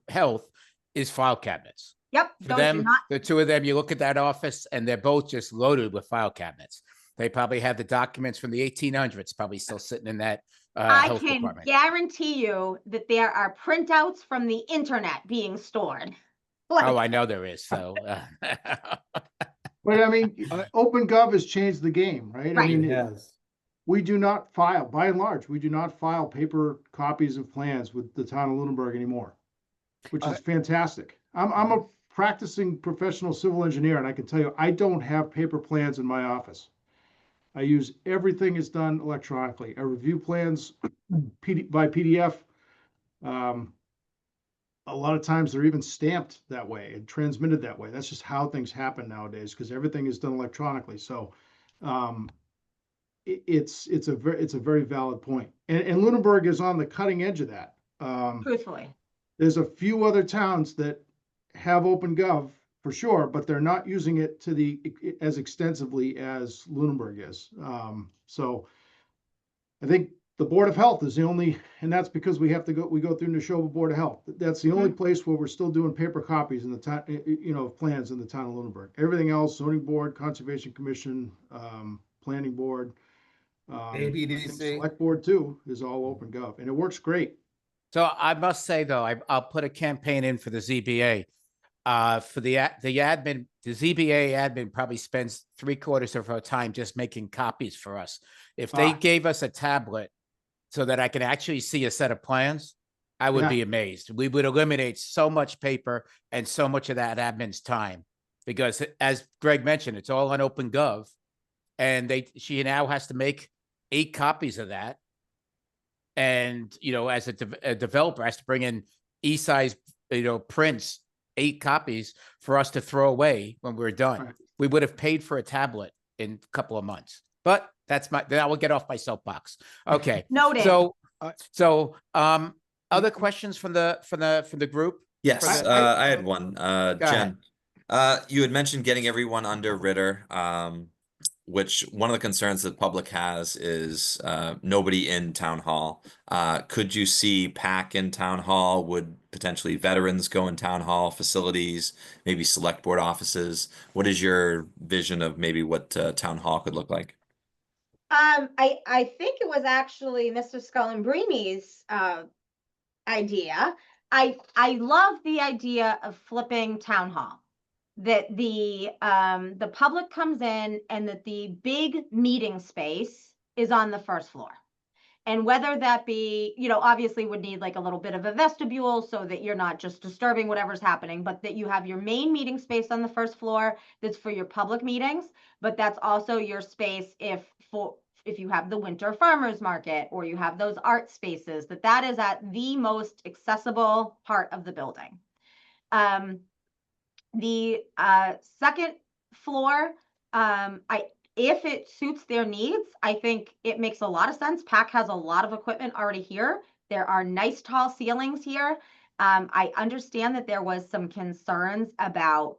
health is file cabinets. Yep. For them, the two of them, you look at that office and they're both just loaded with file cabinets. They probably have the documents from the 1800s probably still sitting in that health department. I can guarantee you that there are printouts from the internet being stored. Oh, I know there is. So, But I mean, OpenGov has changed the game, right? Right. I mean, Yes. we do not file, by and large, we do not file paper copies of plans with the town of Lunenburg anymore, which is fantastic. I'm a practicing professional civil engineer, and I can tell you, I don't have paper plans in my office. I use everything is done electronically. I review plans by PDF. A lot of times they're even stamped that way and transmitted that way. That's just how things happen nowadays, because everything is done electronically. So it's a very valid point. And Lunenburg is on the cutting edge of that. Truthfully. There's a few other towns that have OpenGov for sure, but they're not using it as extensively as Lunenburg is. So I think the Board of Health is the only, and that's because we go through Neshoba Board of Health. That's the only place where we're still doing paper copies in the town, plans in the town of Lunenburg. Everything else, zoning board, conservation commission, planning board, ABDC. select board too, is all OpenGov, and it works great. So I must say though, I'll put a campaign in for the ZBA. For the admin, the ZBA admin probably spends 3/4 of her time just making copies for us. If they gave us a tablet so that I can actually see a set of plans, I would be amazed. We would eliminate so much paper and so much of that admin's time, because as Greg mentioned, it's all on OpenGov, and she now has to make 8 copies of that. And, as a developer has to bring in e-size, prints, 8 copies for us to throw away when we're done. Right. We would have paid for a tablet in a couple of months, but then I will get off my soapbox. Okay. Noted. So, other questions from the group? Yes, I had one. Jen, you had mentioned getting everyone under Ritter, which one of the concerns that the public has is nobody in town hall. Could you see PAC in town hall? Would potentially veterans go in town hall facilities, maybe select board offices? What is your vision of maybe what town hall could look like? I think it was actually Mr. Scullombrini's idea. I love the idea of flipping town hall. That the public comes in and that the big meeting space is on the first floor. And whether that be, obviously would need like a little bit of a vestibule so that you're not just disturbing whatever's happening, but that you have your main meeting space on the first floor that's for your public meetings, but that's also your space if you have the winter farmers market or you have those art spaces, that is at the most accessible part of the building. The second floor, if it suits their needs, I think it makes a lot of sense. PAC has a lot of equipment already here. There are nice tall ceilings here. I understand that there was some concerns about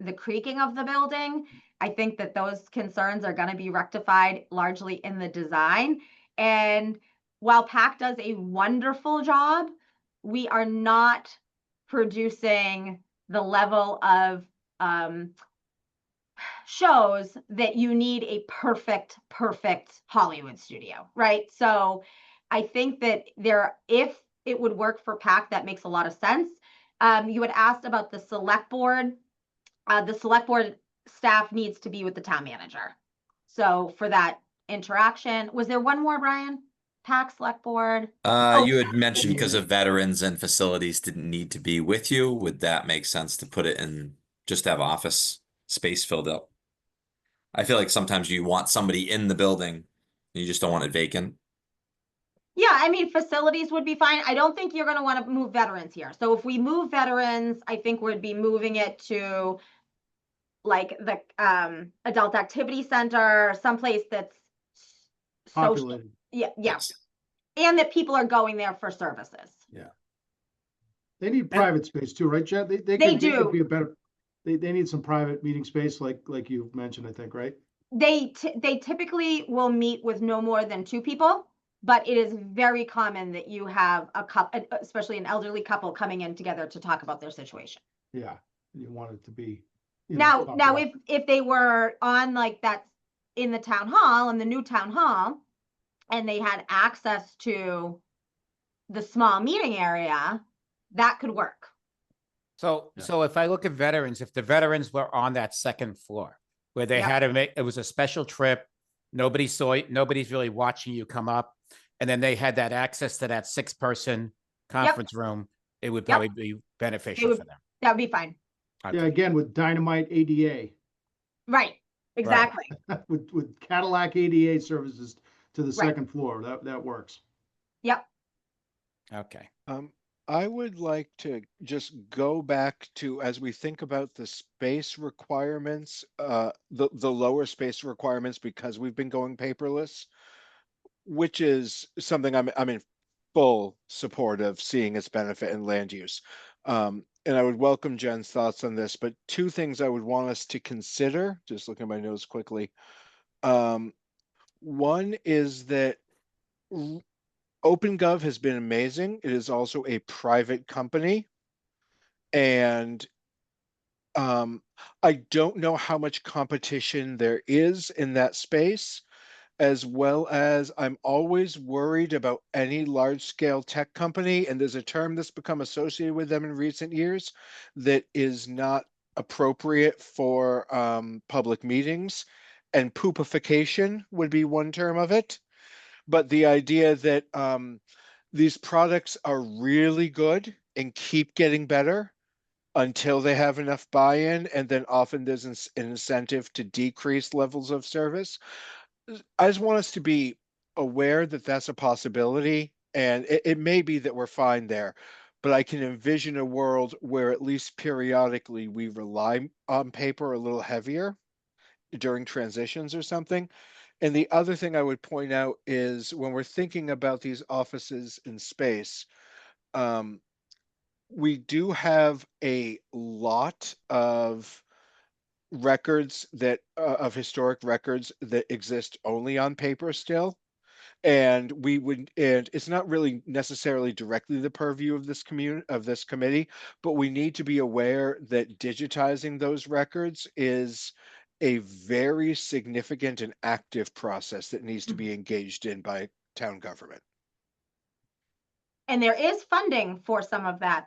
the creaking of the building. I think that those concerns are going to be rectified largely in the design. And while PAC does a wonderful job, we are not producing the level of shows that you need a perfect Hollywood studio, right? So I think that if it would work for PAC, that makes a lot of sense. You had asked about the select board. The select board staff needs to be with the town manager. So for that interaction, was there one more, Brian? PAC select board? You had mentioned because of veterans and facilities didn't need to be with you. Would that make sense to put it in, just have office space filled up? I feel like sometimes you want somebody in the building, you just don't want it vacant. Yeah, I mean, facilities would be fine. I don't think you're going to want to move veterans here. So if we move veterans, I think we'd be moving it to like the adult activity center, someplace that's social. Populated. Yeah. Yes. And that people are going there for services. They need private space too, right, Jen? They They could do. be a better, they need some private meeting space like you mentioned, I think, right? They typically will meet with no more than 2 people, but it is very common that you have a couple, especially an elderly couple, coming in together to talk about their situation. Yeah, you want it to be. Now, if they were on like that in the town hall, in the new town hall, and they had access to the small meeting area, that could work. So if I look at veterans, if the veterans were on that second floor where they Yep. had to make, it was a special trip, nobody saw it, nobody's really watching you come up, and then they had that access to that 6-person conference room, it would probably be beneficial for them. That would be fine. Okay. Yeah, again, with Dynamite ADA, Right, exactly. with Cadillac ADA services to the Right. second floor, that works. Yep. Okay. I would like to just go back to, as we think about the space requirements, the lower space requirements, because we've been going paperless, which is something I'm in full support of seeing its benefit in land use. And I would welcome Jen's thoughts on this, but 2 things I would want us to consider, just looking at my notes quickly. One is that OpenGov has been amazing. It is also a private company. And I don't know how much competition there is in that space, as well as I'm always worried about any large scale tech company. And there's a term that's become associated with them in recent years that is not appropriate for public meetings. And poopification would be one term of it. But the idea that these products are really good and keep getting better until they have enough buy-in, and then often there's an incentive to decrease levels of service. I just want us to be aware that that's a possibility, and it may be that we're fine there, but I can envision a world where at least periodically we rely on paper a little heavier during transitions or something. And the other thing I would point out is when we're thinking about these offices in space, we do have a lot of records that of historic records that exist only on paper still. And it's not really necessarily directly the purview of this committee, but we need to be aware that digitizing those records is a very significant and active process that needs to be engaged in by town government. And there is funding for some of that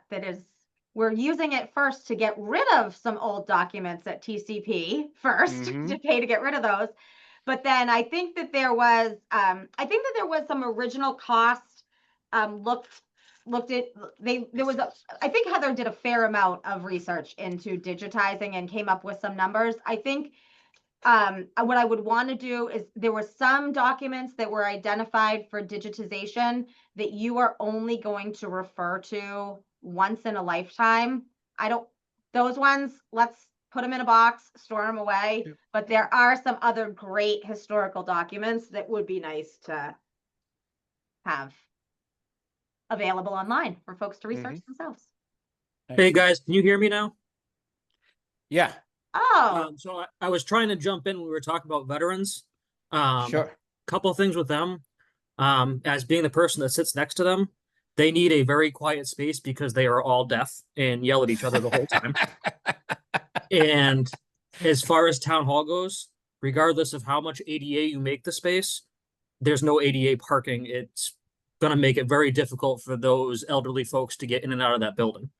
we're using it first to get rid of some old documents at TCP first to pay to get rid of those. But then I think that there was some original cost looked at I think Heather did a fair amount of research into digitizing and came up with some numbers. I think what I would want to do is there were some documents that were identified for digitization that you are only going to refer to once in a lifetime. those ones, let's put them in a box, store them away. Yep. But there are some other great historical documents that would be nice to have available online for folks to research themselves. Hey guys, can you hear me now? Yeah, Oh, So I was trying to jump in when we were talking about veterans. sure. Couple of things with them. As being the person that sits next to them, they need a very quiet space because they are all deaf and yell at each other the whole time. And as far as town hall goes, regardless of how much ADA you make the space, there's no ADA parking. It's going to make it very difficult for those elderly folks to get in and out of that building.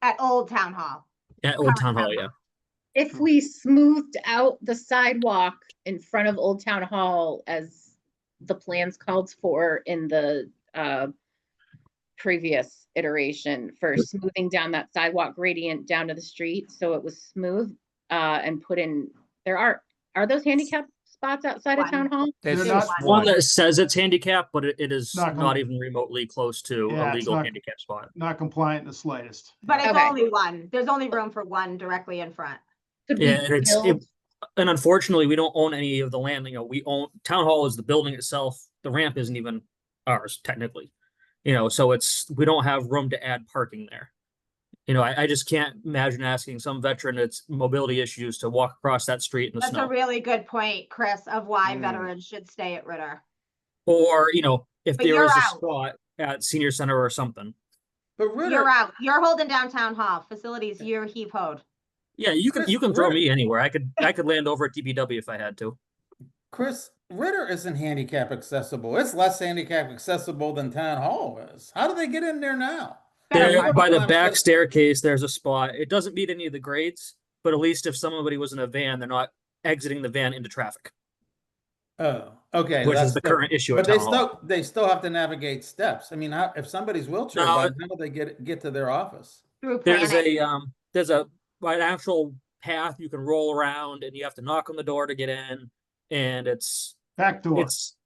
at Old Town Hall. At Old Town Hall, yeah. If we smoothed out the sidewalk in front of Old Town Hall as the plans called for in the previous iteration for smoothing down that sidewalk gradient down to the street, so it was smooth, and put in, are those handicap spots outside of Town Hall? There's They're not- One that says it's handicapped, but it is Not not com- even remotely close to Yeah, a it's legal not- handicap spot. Not compliant in the slightest. But it's Okay. only one. There's only room for one directly in front. Could Yeah, we and build, and unfortunately, we don't own any of the land. You know, we own Town Hall is the building itself. The ramp isn't even ours technically. You know, so we don't have room to add parking there. You know, I just can't imagine asking some veteran that's mobility issues to walk across that street in the That's a snow. really good point, Chris, of why Mm. veterans should stay at Ritter. Or, you know, if But there you're was a out. spot at Senior Center or something. But Ritter, You're out. You're holding down Town Hall. Facilities, you're heave-hoed. Yeah, you Chris, can throw Ritter- me anywhere. I could land over at DPW if I had to. Chris, Ritter isn't handicap accessible. It's less handicap accessible than Town Hall is. How do they get in there now? Better There, park. by the I'm back just- staircase, there's a spot. It doesn't meet any of the grades, but at least if somebody was in a van, they're not exiting the van into traffic, Oh, okay. which that's is the current issue But at they Town Hall. still have to navigate steps. I mean, if somebody's wheelchair No, bound, how do they get to their office? Through There's planning. an actual path you can roll around, and you have to knock on the door to get in, and Back door. it's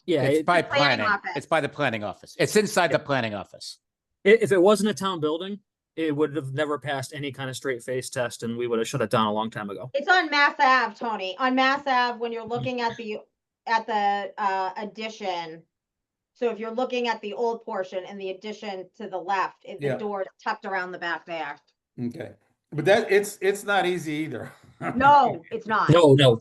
yeah. It's by planning planning. office. It's by the planning office. It's inside the planning office. If it wasn't a town building, it would have never passed any kind of straight face test, and we would have shut it down a long time ago. It's on Mass Ave, Tony. On Mass Ave, when you're looking at the addition. So if you're looking at the old portion and the addition to the left, the Yeah. door is tucked around the back there. Okay, but that it's not easy either. No, it's not. No.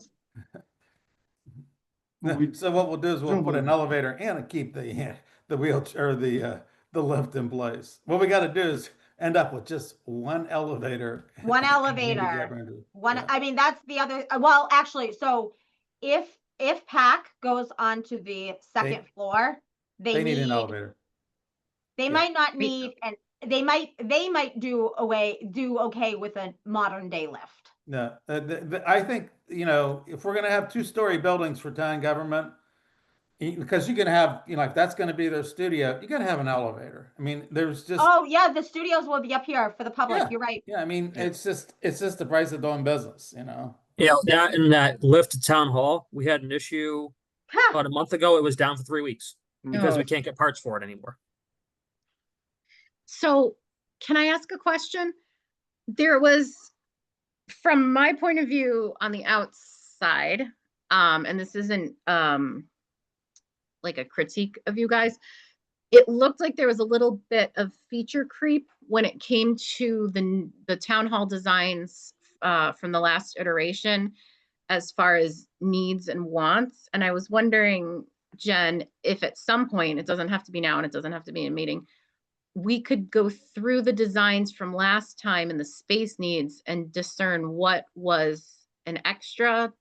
So what we'll do is we'll put an elevator and keep the wheelchair or the lift in place. What we got to do is end up with just one elevator. One handicap elevator. rental. One, Yeah. I mean, that's the other, well, actually, so if PAC goes onto the second floor, They need an elevator. They yeah. might not need, and they might do okay with a modern day lift. No, I think, you know, if we're gonna have 2-story buildings for town government, because you can have, you know, if that's gonna be their studio, you gotta have an elevator. I mean, there's just, Oh, yeah, the studios will be up here for the public. Yeah. You're right. yeah, I mean, Yeah. it's just the price of doing business, you know? Yeah, that lift to Town Hall, we had an issue Ha! about a month ago. It was down for 3 weeks because Oh. we can't get parts for it anymore. so can I ask a question? There was, from my point of view on the outside, and this isn't like a critique of you guys, it looked like there was a little bit of feature creep when it came to the town hall designs from the last iteration as far as needs and wants. And I was wondering, Jen, if at some point, it doesn't have to be now and it doesn't have to be in a meeting, we could go through the designs from last time and the space needs and discern what was an extra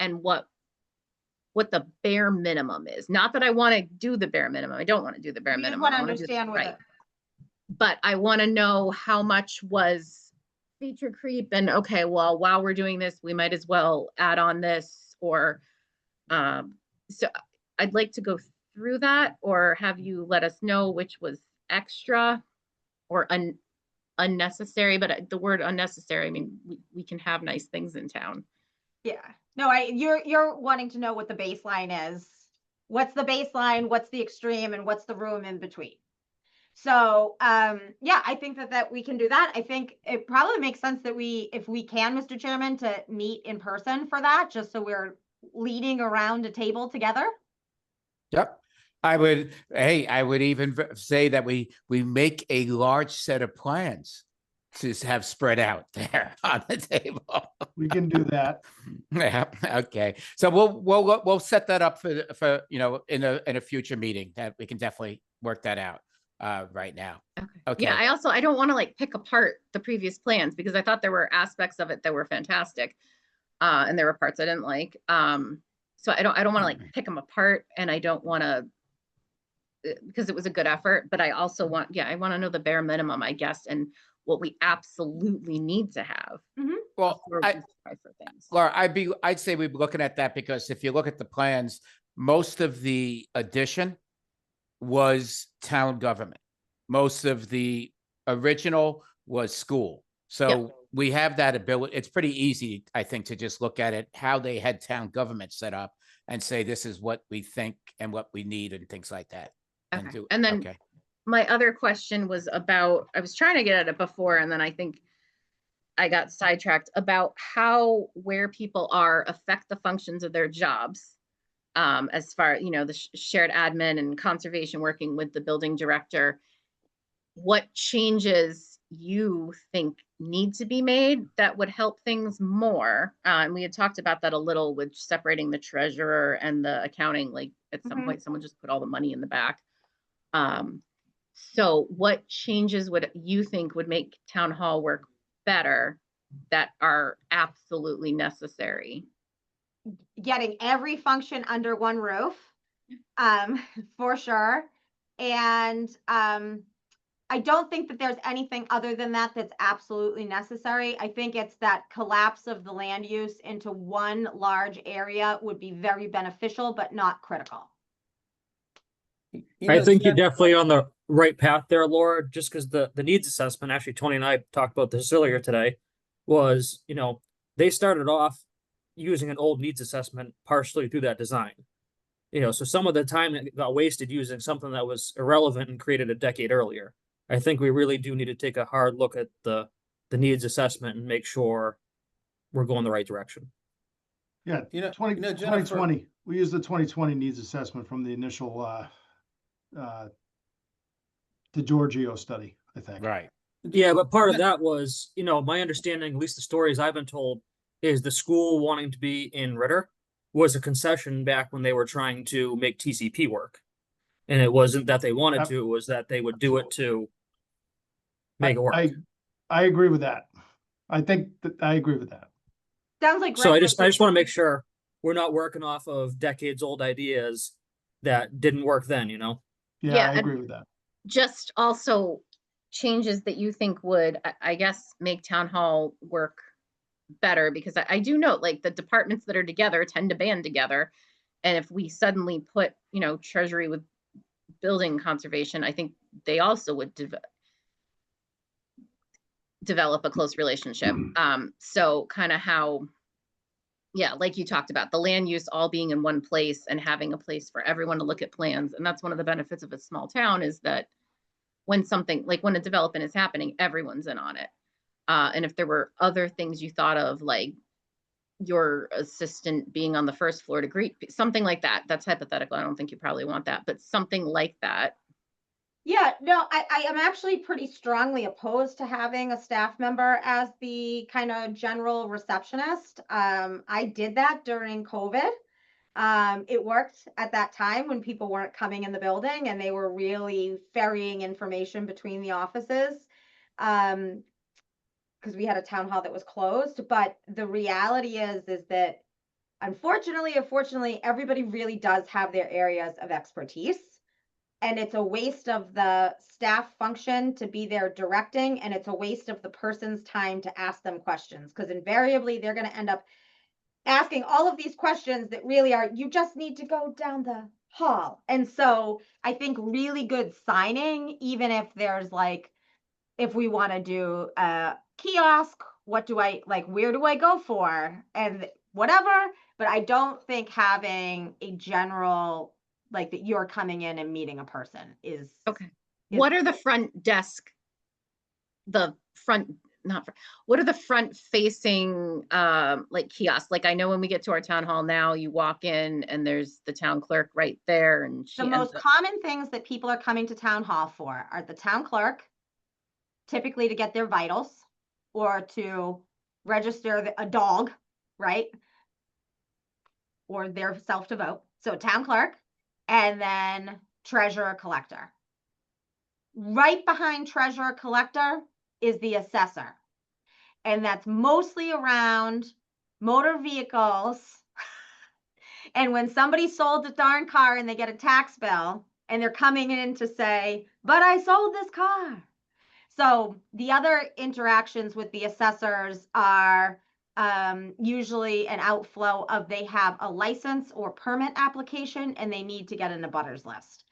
and what the bare minimum is. Not that I want to do the bare minimum. I don't want to do the bare We just minimum. want I to wanna do this understand what right. But I want to know how much was feature creep and okay, well, while we're doing this, we might as well add on this or, so I'd like to go through that or have you let us know which was extra or unnecessary, but the word unnecessary, I mean, we can have nice things in town. Yeah. No, you're wanting to know what the baseline is. What's the baseline? What's the extreme? And what's the room in between? So, yeah, I think that we can do that. I think it probably makes sense that if we can, Mr. Chairman, to meet in person for that, just so we're leading around a table together. Yep. I would even say that we make a large set of plans to have spread out there on the table. We can do that. Yeah, okay. So we'll set that up for in a future meeting, that we can definitely work that out right now. Okay. Yeah, I don't want to like pick apart the previous plans, because I thought there were aspects of it that were fantastic. And there were parts I didn't like. So I don't want to like pick them apart, and I don't want to, because it was a good effort, but I also want, I want to know the bare minimum, I guess, and what we absolutely need to have. Well, before we try for things. Laura, I'd say we'd be looking at that, because if you look at the plans, most of the addition was town government. Most of the original was school. So we have that ability. It's pretty easy, I think, to just look at it, how they had town government set up, and say, this is what we think and what we need and things like that. Okay. And then my other question was about, I was trying to get at it before, and then I think I got sidetracked, about how where people are affect the functions of their jobs. As far, the shared admin and conservation, working with the building director, what changes you think need to be made that would help things more? And we had talked about that a little with separating the treasurer and the accounting, like at some point someone just put all the money in the back. So what changes would you think would make town hall work better, that are absolutely necessary? Getting every function under one roof, for sure. And I don't think that there's anything other than that that's absolutely necessary. I think it's that collapse of the land use into one large area would be very beneficial, but not critical. I think you're definitely on the right path there, Laura, just because the needs assessment, actually, Tony and I talked about this earlier today, was, they started off using an old needs assessment partially through that design. So some of the time that got wasted using something that was irrelevant and created a decade earlier. I think we really do need to take a hard look at the needs assessment and make sure we're going the right direction. Yeah, 2020, we used the 2020 needs assessment from the initial DeGiorgio study, I think. Right. Yeah, but part of that was, my understanding, at least the stories I've been told, is the school wanting to be in Ritter was a concession back when they were trying to make TCP work. And it wasn't that they wanted to, it was that they would do it to make it work. I agree with that. I think that I agree with that. Sounds like so I just want to make sure we're not working off of decades old ideas that didn't work then, Yeah, I agree with that. Just also changes that you think would, I guess, make town hall work better, because I do note, like, the departments that are together tend to band together. And if we suddenly put, treasury with building conservation, I think they also would develop a close relationship. So kind of how, like you talked about, the land use all being in one place and having a place for everyone to look at plans. And that's one of the benefits of a small town, is that when something, like when a development is happening, everyone's in on it. And if there were other things you thought of, like your assistant being on the first floor to greet, something like that, that's hypothetical. I don't think you probably want that, but something like that. Yeah, no, I am actually pretty strongly opposed to having a staff member as the kind of general receptionist. I did that during COVID. It worked at that time when people weren't coming in the building and they were really ferrying information between the offices. Because we had a town hall that was closed. But the reality is that unfortunately, everybody really does have their areas of expertise. And it's a waste of the staff function to be there directing, and it's a waste of the person's time to ask them questions, because invariably they're going to end up asking all of these questions that really are, you just need to go down the hall. And so I think really good signing, even if there's like, if we want to do a kiosk, what do I like, where do I go for, and whatever. But I don't think having a general, like, that you're coming in and meeting a person is okay. What are the front desk? The front, not, what are the front facing, like kiosks? Like I know when we get to our town hall now, you walk in and there's the town clerk right there and she The ends most up- common things that people are coming to town hall for are the town clerk, typically to get their vitals or to register a dog, right? Or their self to vote. So town clerk and then treasurer collector. Right behind treasurer collector is the assessor. And that's mostly around motor vehicles. And when somebody sold a darn car and they get a tax bill and they're coming in to say, but I sold this car. So the other interactions with the assessors are usually an outflow of they have a license or permit application and they need to get an abutters list.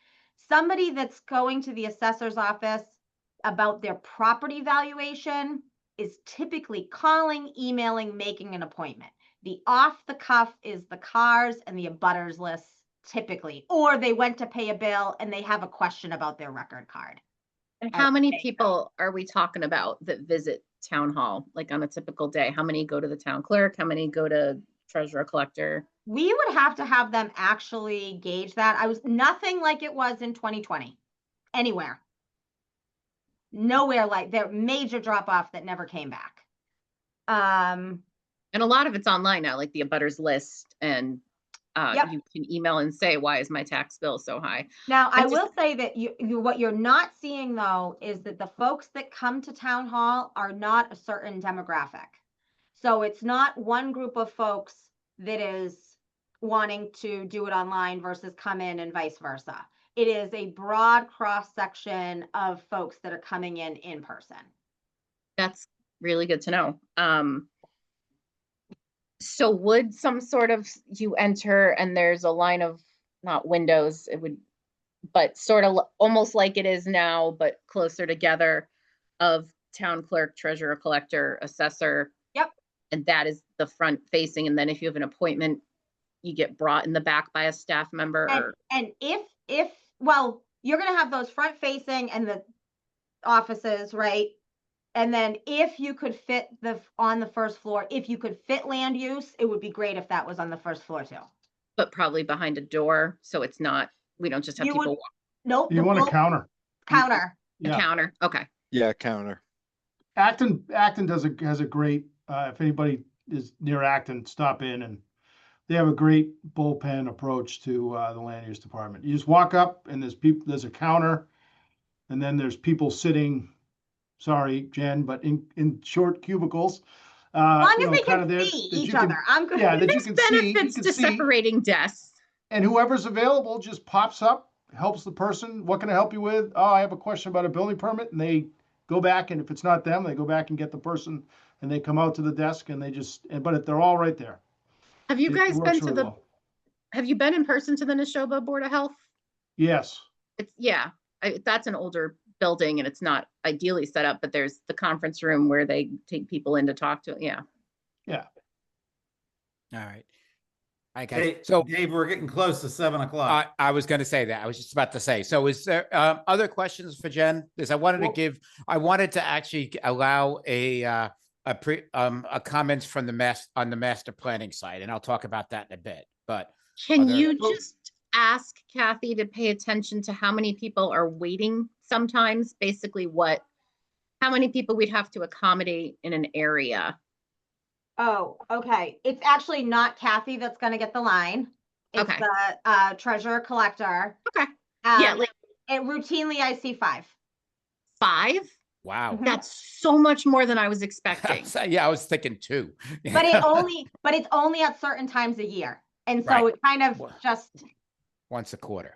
Somebody that's going to the assessor's office about their property valuation is typically calling, emailing, making an appointment. The off the cuff is the cars and the abutters lists typically, or they went to pay a bill and they have a question about their record card. And how many people are we talking about that visit town hall, like on a typical day? How many go to the town clerk? How many go to treasurer collector? We would have to have them actually gauge that. I was nothing like it was in 2020, anywhere. Nowhere like their major drop off that never came back. And a lot of it's online now, like the abutters list, and Yep. you can email and say, why is my tax bill so high? Now, I just- will say that what you're not seeing though is that the folks that come to town hall are not a certain demographic. So it's not one group of folks that is wanting to do it online versus come in and vice versa. It is a broad cross section of folks that are coming in person. That's really good to know. So would some sort of, you enter and there's a line of, not windows, it would, but sort of almost like it is now, but closer together, of town clerk, treasurer, collector, assessor. Yep. And that is the front facing. And then if you have an appointment, you get brought in the back by a staff member. And if well, you're going to have those front facing and the offices, right? And then if you could fit on the first floor, if you could fit land use, it would be great if that was on the first floor too. But probably behind a door, so it's not, we don't just have You would- people walk Nope. You the want a full counter. counter. the Yeah. counter. Okay. Yeah, counter. Acton has a great, if anybody is near Acton, stop in, and they have a great bullpen approach to the land use department. You just walk up and there's a counter, and then there's people sitting, sorry, Jen, but in short cubicles. As long you as know, they kind of can there see that each you can- other. I'm good. Yeah, that you There's can see, you benefits can to see, separating desks. and whoever's available just pops up, helps the person. What can I help you with? Oh, I have a question about a building permit, and they go back, and if it's not them, they go back and get the person, and they come out to the desk, and they just, but if they're all right there. Have you It guys works been to really the, well. have you been in person to the Neshoba Board of Health? Yes. It's, yeah, that's an older building and it's not ideally set up, but there's the conference room where they take people in to talk to, yeah. All right. I Hey, guess, so Dave, we're getting close to 7 o'clock. I was gonna say that. I was just about to say, so is there other questions for Jen? Because I wanted to I wanted to actually allow a comments from on the master planning side, and I'll talk about that in a bit, but Can there- you just ask Kathy to pay attention to how many people are waiting sometimes, basically how many people we'd have to accommodate in an area? Oh, okay. It's actually not Kathy that's going to get the line. It's Okay. the treasurer collector. Okay. Yeah, Um, like and routinely I see 5. 5? wow. Mhm. That's so much more than I was expecting. Yeah, I was thinking 2. But it's only at certain times a year. And so Right. it kind of Well- just, Once a quarter.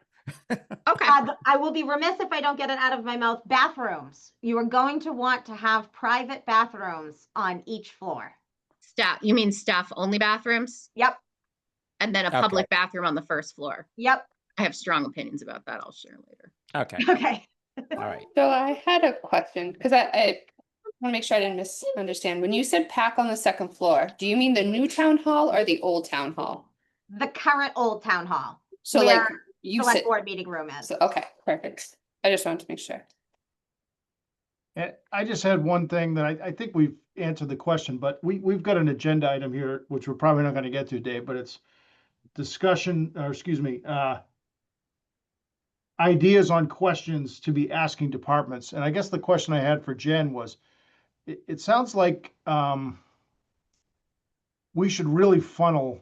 Okay. I will be remiss if I don't get it out of my mouth. Bathrooms. You are going to want to have private bathrooms on each floor. You mean staff only bathrooms? Yep. And then a Okay. public bathroom on the first floor? Yep. I have strong opinions about that. I'll share later. Okay, Okay. all right. So I had a question, because I want to make sure I didn't misunderstand. When you said pack on the second floor, do you mean the new town hall or the old town hall? The current old town hall. So Where like you Select said, board meeting room is. so, okay, perfect. I just wanted to make sure. And I just had one thing that I think we've answered the question, but we've got an agenda item here, which we're probably not gonna get to, Dave, but it's discussion, or excuse me, ideas on questions to be asking departments. And I guess the question I had for Jen was, it sounds like, we should really funnel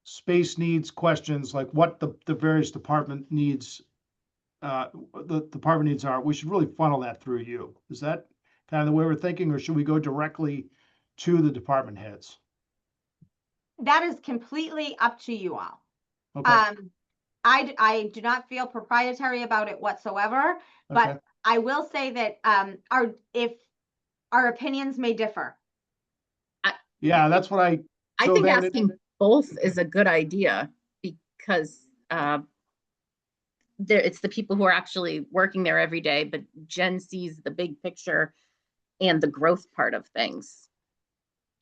space needs questions, like what the various department needs, the department needs are. We should really funnel that through you. Is that kind of the way we're thinking, or should we go directly to the department heads? That is completely up to you all. Okay, I do not feel proprietary about it whatsoever, but okay, I will say that if our opinions may differ. yeah, that's what I so think then asking both is a good idea because it's the people who are actually working there every day, but Jen sees the big picture and the growth part of things.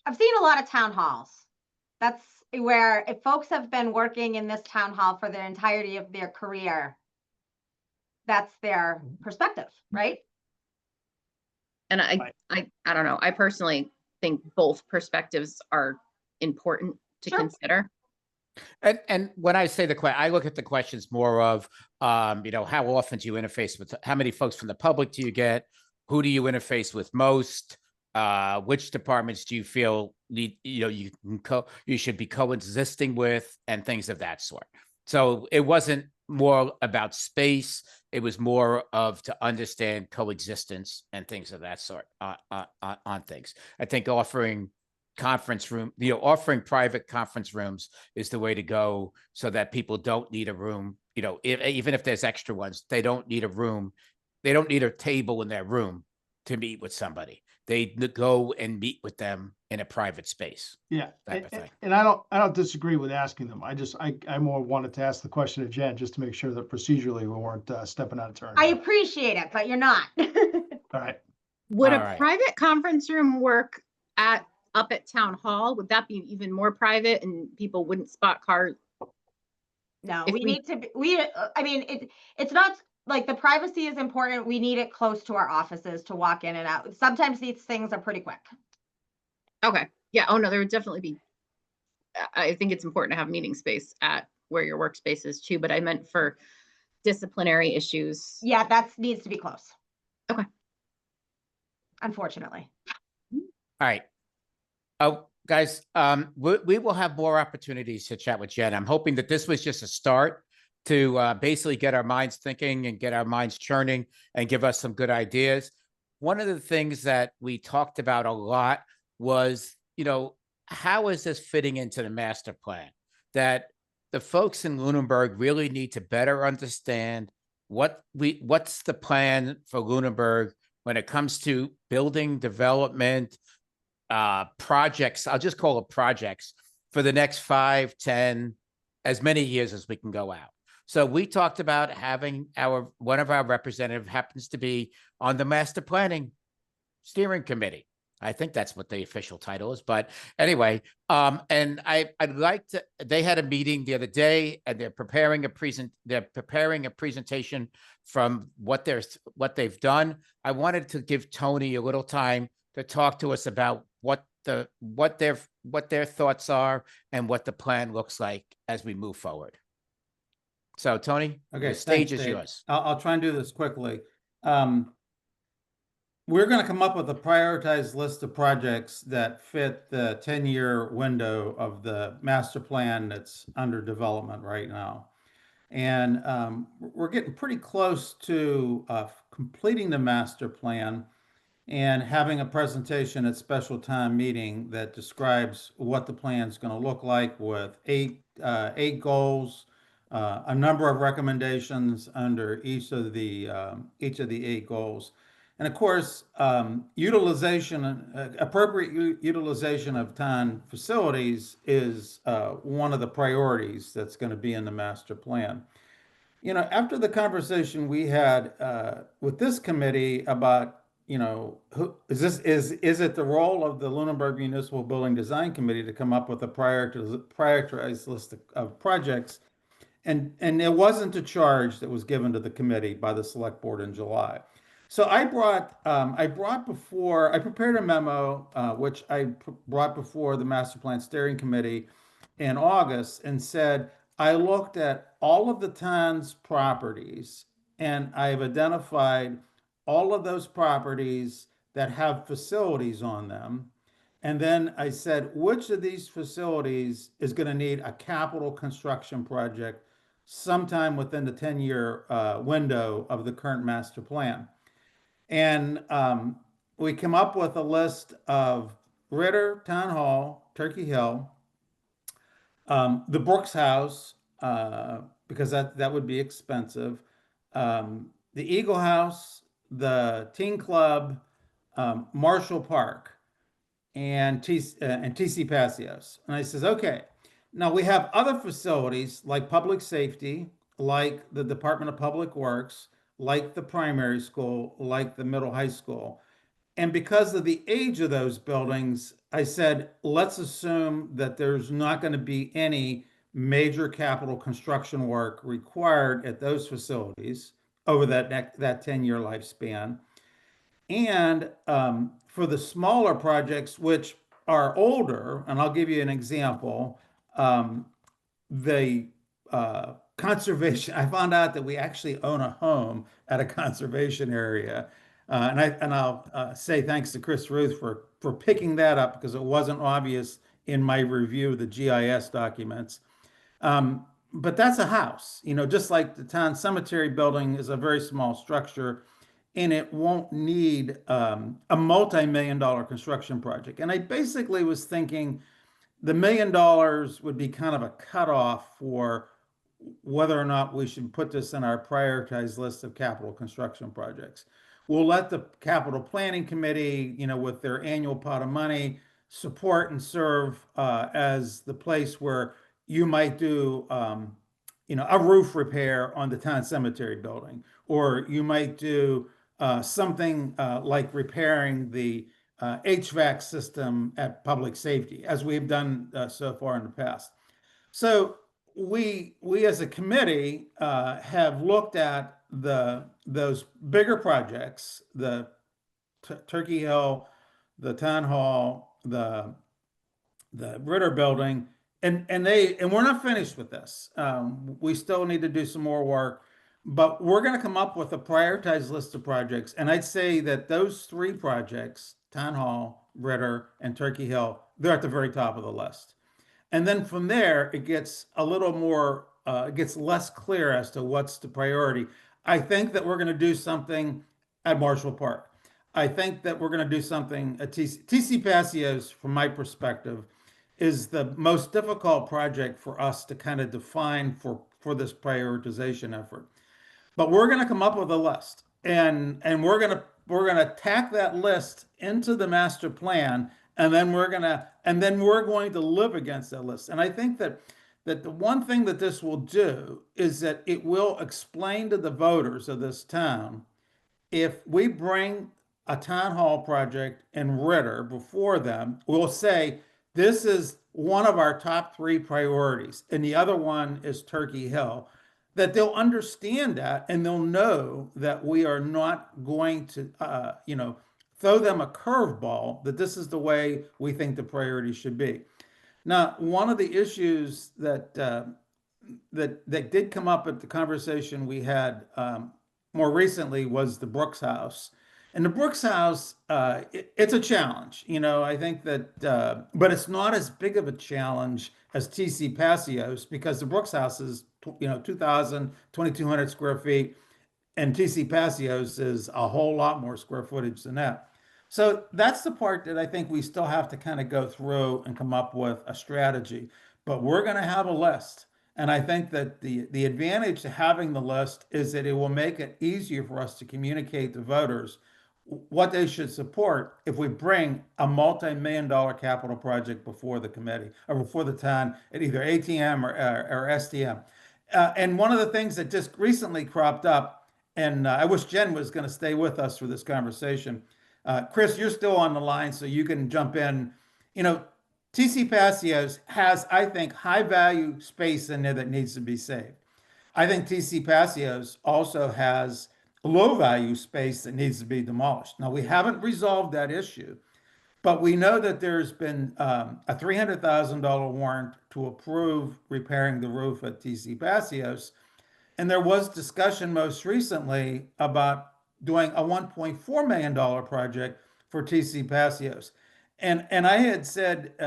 I've seen a lot of town halls. That's where if folks have been working in this town hall for the entirety of their career, that's their perspective, right? And I don't know. I personally think both perspectives are important to Sure. consider. And when I say I look at the questions more of, you know, how often do you interface with, how many folks from the public do you get? Who do you interface with most? Which departments do you feel need, you know, you should be coexisting with, and things of that sort. So it wasn't more about space. It was more of to understand coexistence and things of that sort on things. I think offering offering private conference rooms is the way to go, so that people don't need a room. You know, even if there's extra ones, they don't need a room. They don't need a table in their room to meet with somebody. They go and meet with them in a private space. yeah, Type of thing. and I don't disagree with asking them. I more wanted to ask the question of Jen, just to make sure that procedurally we weren't stepping out of turn. I appreciate it, but you're not. All right, Would All a right. private conference room work up at town hall? Would that be even more private and people wouldn't spot cars? No, If we we- need to be, I mean, it's not like the privacy is important. We need it close to our offices to walk in and out. Sometimes these things are pretty quick. Okay, yeah, oh no, there would definitely be, I think it's important to have meeting space at where your workspace is too, but I meant for disciplinary issues. Yeah, that needs to be close. Okay. Unfortunately. All right. Oh, guys, we will have more opportunities to chat with Jen. I'm hoping that this was just a start to basically get our minds thinking and get our minds churning and give us some good ideas. One of the things that we talked about a lot was, you know, how is this fitting into the master plan? That the folks in Lunenburg really need to better understand what's the plan for Lunenburg when it comes to building development, projects. I'll just call it projects for the next 5, 10, as many years as we can go out. So we talked about having one of our representative happens to be on the master planning steering committee. I think that's what the official title is, but anyway, and I'd like to, they had a meeting the other day and they're preparing a presentation from what they've done. I wanted to give Tony a little time to talk to us about what their thoughts are and what the plan looks like as we move forward. So Tony, Okay, the stage thanks, is Dave. yours. I'll try and do this quickly. We're going to come up with a prioritized list of projects that fit the 10-year window of the master plan that's under development right now. And we're getting pretty close to completing the master plan and having a presentation at special time meeting that describes what the plan is going to look like with eight goals, a number of recommendations under each of the 8 goals. And of course, appropriate utilization of town facilities is one of the priorities that's going to be in the master plan. You know, after the conversation we had with this committee about, you know, is it the role of the Lunenburg Municipal Building Design Committee to come up with a prioritized list of projects? And it wasn't a charge that was given to the committee by the select board in July. So I brought before, I prepared a memo, which brought before the Master Plan Steering Committee in August and said, I looked at all of the town's properties and I've identified all of those properties that have facilities on them. And then I said, which of these facilities is going to need a capital construction project sometime within the 10-year window of the current master plan? And we come up with a list of Ritter, Town Hall, Turkey Hill, the Brooks House, because that would be expensive, the Eagle House, the Teen Club, Marshall Park, and TC Passios. And I says, okay, now we have other facilities like public safety, like the Department of Public Works, like the primary school, like the middle high school. And because of the age of those buildings, I said, let's assume that there's not going to be any major capital construction work required at those facilities over that 10-year lifespan. And for the smaller projects, which are older, and I'll give you an example, the conservation, I found out that we actually own a home at a conservation area. And I'll say thanks to Chris Ruth for picking that up because it wasn't obvious in my review of the GIS documents. But that's a house, just like the town cemetery building is a very small structure and it won't need a multi-million-dollar construction project. And I basically was thinking the $1 million would be kind of a cutoff for whether or not we should put this in our prioritized list of capital construction projects. We'll let the capital planning committee, with their annual pot of money, support and serve as the place where you might do, a roof repair on the town cemetery building, or you might do something like repairing the HVAC system at public safety, as we've done so far in the past. So we as a committee have looked at those bigger projects, the Turkey Hill, the Town Hall, the Ritter Building, and we're not finished with this. We still need to do some more work, but we're going to come up with a prioritized list of projects. And I'd say that those three projects, Town Hall, Ritter, and Turkey Hill, they're at the very top of the list. And then from there, it gets a little more, it gets less clear as to what's the priority. I think that we're going to do something at Marshall Park. I think that we're going to do something at TC Passios, from my perspective, is the most difficult project for us to kind of define for this prioritization effort. But we're going to come up with a list, and we're going to tack that list into the master plan, and then we're going to live against that list. And I think that the one thing that this will do is that it will explain to the voters of this town, if we bring a town hall project in Ritter before them, we'll say this is one of our top 3 priorities, and the other one is Turkey Hill, that they'll understand that and they'll know that we are not going to, throw them a curveball, that this is the way we think the priority should be. Now, one of the issues that did come up at the conversation we had more recently was the Brooks House. And the Brooks House, it's a challenge, I think that, but it's not as big of a challenge as TC Passios, because the Brooks House is, 2,000, 2,200 square feet, and TC Passios is a whole lot more square footage than that. So that's the part that I think we still have to kind of go through and come up with a strategy. But we're going to have a list. And I think that the advantage to having the list is that it will make it easier for us to communicate to voters what they should support if we bring a multi-million-dollar capital project before the committee or before the town at either ATM or STM. And one of the things that just recently cropped up, and I wish Jen was going to stay with us for this conversation. Chris, you're still on the line, so you can jump in. TC Passios has, I think, high-value space in there that needs to be saved. I think TC Passios also has low value space that needs to be demolished. Now, we haven't resolved that issue, but we know that there's been a $300,000 warrant to approve repairing the roof at TC Passios. And there was discussion most recently about doing a $1.4 million project for TC Passios. And I had said,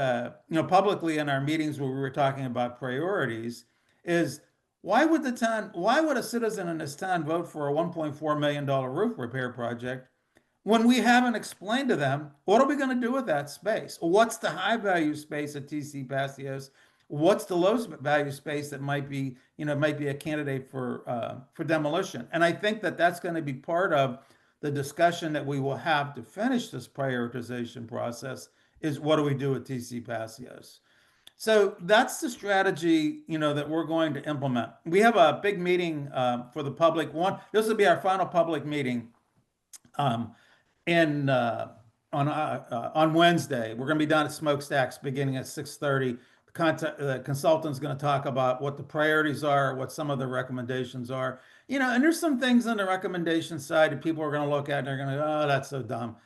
publicly in our meetings where we were talking about priorities, is why would a citizen in this town vote for a $1.4 million roof repair project when we haven't explained to them what are we going to do with that space? What's the high value space at TC Passios? What's the low value space that might be a candidate for demolition? And I think that that's going to be part of the discussion that we will have to finish this prioritization process is what do we do with TC Passios? So that's the strategy, that we're going to implement. We have a big meeting for the public. This will be our final public meeting in on Wednesday. We're going to be down at Smokestacks beginning at 6:30. The consultant's going to talk about what the priorities are, what some of the recommendations are. And there's some things on the recommendation side that people are going to look at and they're going to go, oh, that's so dumb.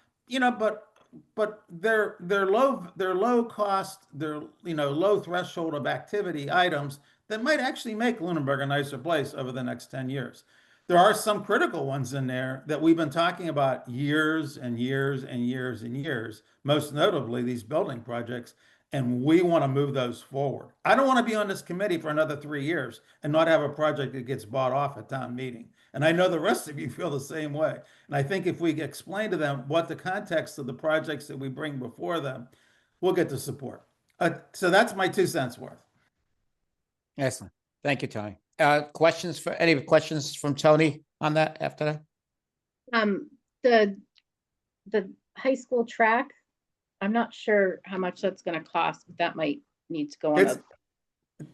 But they're low cost, they're low threshold of activity items that might actually make Lunenburg a nicer place over the next 10 years. There are some critical ones in there that we've been talking about years and years and years and years, most notably these building projects, and we want to move those forward. I don't want to be on this committee for another 3 years and not have a project that gets bought off at town meeting. And I know the rest of you feel the same way. And I think if we explain to them what the context of the projects that we bring before them, we'll get the support. So that's my 2 cents worth. Excellent. Thank you, Tony. Any questions from Tony on that after that? The high school track, I'm not sure how much that's going to cost, but that might need to go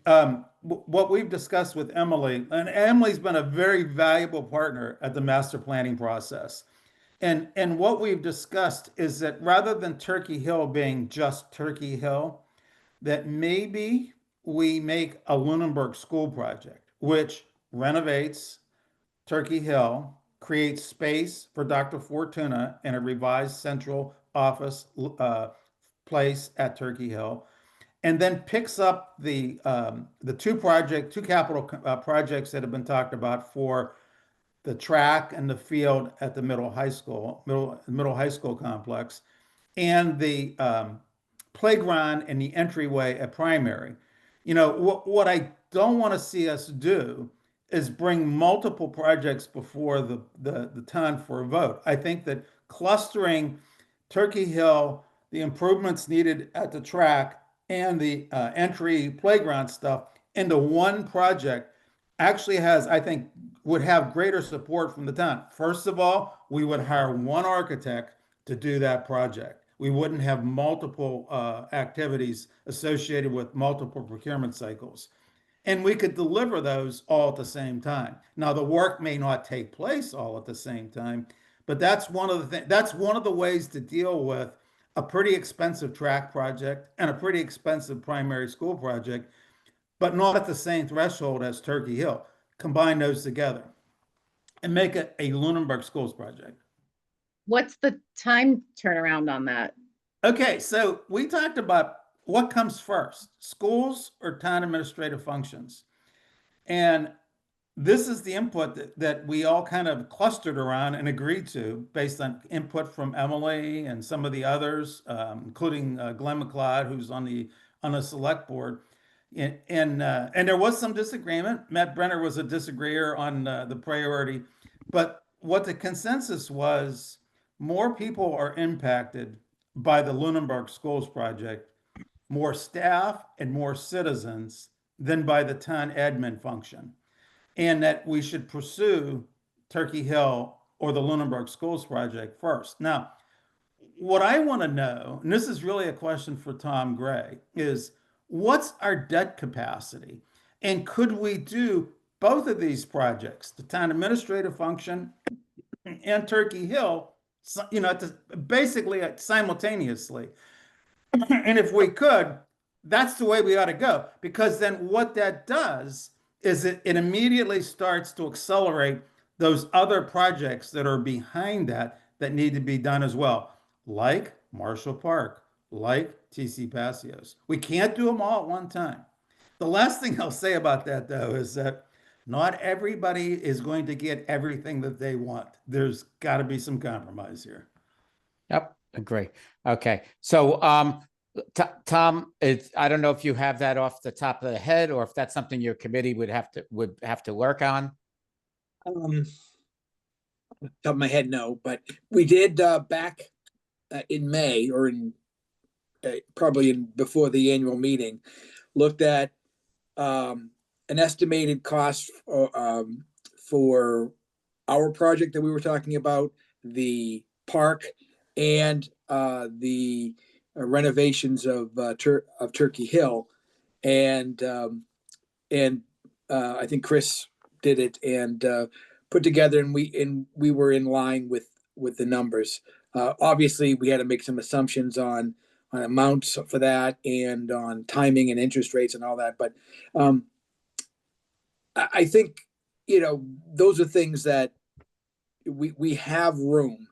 on. What we've discussed with Emily, and Emily's been a very valuable partner at the master planning process. And what we've discussed is that rather than Turkey Hill being just Turkey Hill, that maybe we make a Lunenburg school project, which renovates Turkey Hill, creates space for Dr. Fortuna in a revised central office place at Turkey Hill, and then picks up the two capital projects that have been talked about for the track and the field at the middle high school complex, and the playground and the entryway at primary. What I don't want to see us do is bring multiple projects before the town for a vote. I think that clustering Turkey Hill, the improvements needed at the track, and the entry playground stuff into one project actually would have greater support from the town. First of all, we would hire one architect to do that project. We wouldn't have multiple activities associated with multiple procurement cycles. And we could deliver those all at the same time. Now, the work may not take place all at the same time, but that's one of the ways to deal with a pretty expensive track project and a pretty expensive primary school project, but not at the same threshold as Turkey Hill. Combine those together and make it a Lunenburg schools project. What's the time turnaround on that? Okay, so we talked about what comes first, schools or town administrative functions. And this is the input that we all kind of clustered around and agreed to based on input from Emily and some of the others, including Glenn McLeod, who's on the select board. And there was some disagreement. Matt Brenner was a disagreeer on the priority. But what the consensus was, more people are impacted by the Lunenburg Schools project, more staff and more citizens than by the town admin function, and that we should pursue Turkey Hill or the Lunenburg Schools project first. Now, what I want to know, and this is really a question for Tom Gray, is what's our debt capacity? And could we do both of these projects, the town administrative function and Turkey Hill, basically simultaneously? And if we could, that's the way we ought to go, because then what that does is it immediately starts to accelerate those other projects that are behind that that need to be done as well, like Marshall Park, like TC Passios. We can't do them all at one time. The last thing I'll say about that, though, is that not everybody is going to get everything that they want. There's got to be some compromise here. Yep, agree. Okay, so Tom, I don't know if you have that off the top of the head, or if that's something your committee would have to work on. Top of my head, no, but we did back in May, or in probably before the annual meeting, looked at an estimated cost for our project that we were talking about, the park, and the renovations of Turkey Hill, and I think Chris did it and put together, and we were in line with the numbers. Obviously, we had to make some assumptions on amounts for that and on timing and interest rates and all that. But I think, those are things that we have room.